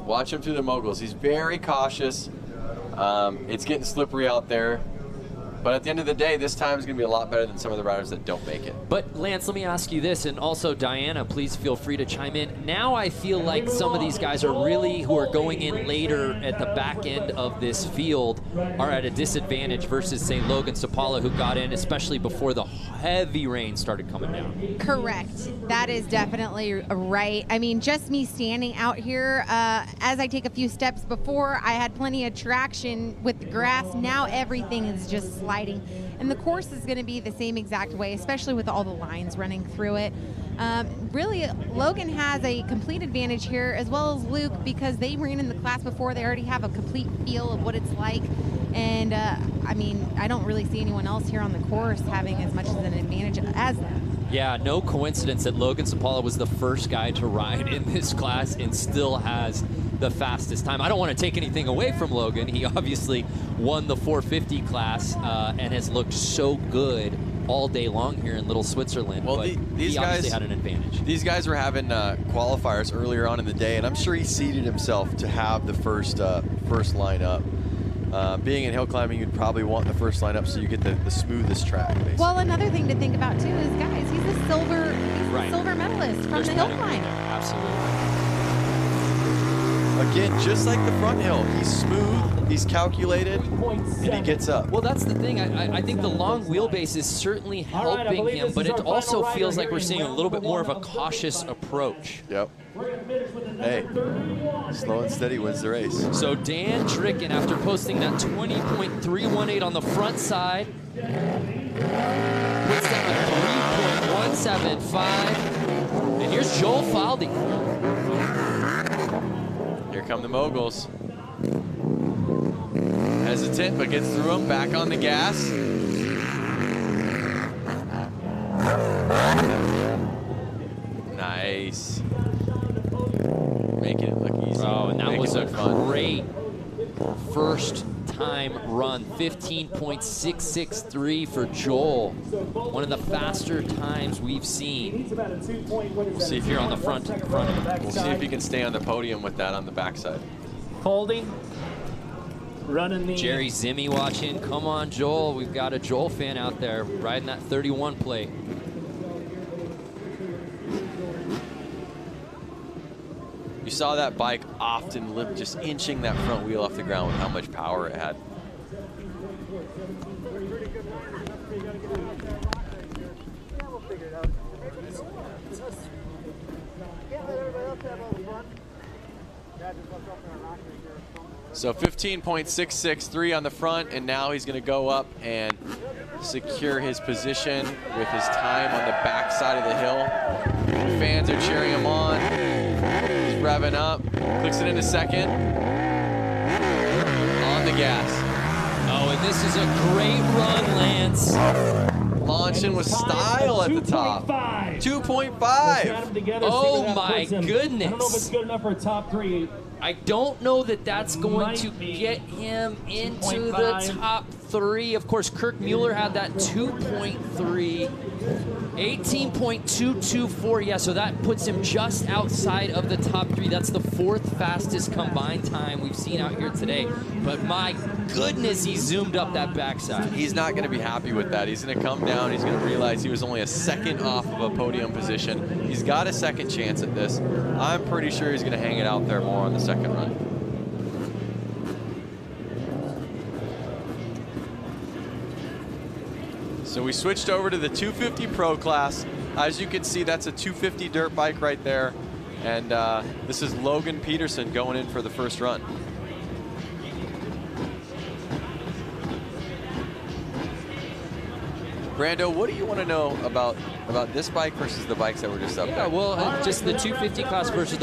Watch him through the moguls. He's very cautious. It's getting slippery out there. But at the end of the day, this time is going to be a lot better than some of the riders that don't make it. But Lance, let me ask you this, and also Diana, please feel free to chime in. Now I feel like some of these guys are really, who are going in later at the back end of this field, are at a disadvantage versus, say, Logan Sapala, who got in, especially before the heavy rain started coming down. Correct. That is definitely right. I mean, just me standing out here, as I take a few steps before, I had plenty of traction with the grass. Now everything is just sliding. And the course is going to be the same exact way, especially with all the lines running through it. Really, Logan has a complete advantage here, as well as Luke, because they ran in the class before. They already have a complete feel of what it's like. And, I mean, I don't really see anyone else here on the course having as much of an advantage as them. Yeah, no coincidence that Logan Sapala was the first guy to ride in this class and still has the fastest time. I don't want to take anything away from Logan. He obviously won the 450 class and has looked so good all day long here in Little Switzerland. Well, but these he obviously had an advantage. These guys were having qualifiers earlier on in the day, and I'm sure he seeded himself to have the first lineup. Being in hill climbing, you'd probably want the first lineup so you get the smoothest track, basically. Well, another thing to think about too is, guys, he's a silver medalist from the hill climb. Absolutely. Again, just like the front hill, he's smooth, he's calculated, and he gets up. Well, that's the thing. I think the long wheelbase is certainly helping him, but it also feels like we're seeing a little bit more of a cautious approach. Yep. Hey, slow and steady wins the race. So Dan Tricken, after posting that 20.318 on the front side, puts down a 3.175. And here's Joel Faldy. Here come the moguls. Hesitant, but gets through them. Back on the gas. Nice. Making it look easy. Oh, and that Making was a fun. great first time run. 15.663 for Joel. One of the faster times we've seen. We'll see if you're on the front. We'll see if he can stay on the podium with that on the backside. Holding. Running the Jerry Zimmy watching. Come on, Joel. We've got a Joel fan out there riding that 31 plate. You saw that bike often just inching that front wheel off the ground with how much power it had. So 15.663 on the front, and now he's going to go up and secure his position with his time on the back side of the hill. Fans are cheering him on. He's revving up, clicks it into second. On the gas. Oh, and this is a great run, Lance. Launching with style at the top. 2.5. Oh my goodness. I don't know if it's good enough for a top 3. I don't know that that's going to get him into the top 3. Of course, Kirk Mueller had that 2.3. 18.224, yeah, so that puts him just outside of the top 3. That's the 4th fastest combined time we've seen out here today. But my goodness, he zoomed up that backside. He's not going to be happy with that. He's going to come down. He's going to realize he was only a second off of a podium position. He's got a second chance at this. I'm pretty sure he's going to hang it out there more on the second run. So we switched over to the 250 Pro class. As you can see, that's a 250 dirt bike right there. And this is Logan Peterson going in for the first run. Brando, what do you want to know about this bike versus the bikes that were just up there? Yeah, well, just the 250 class versus the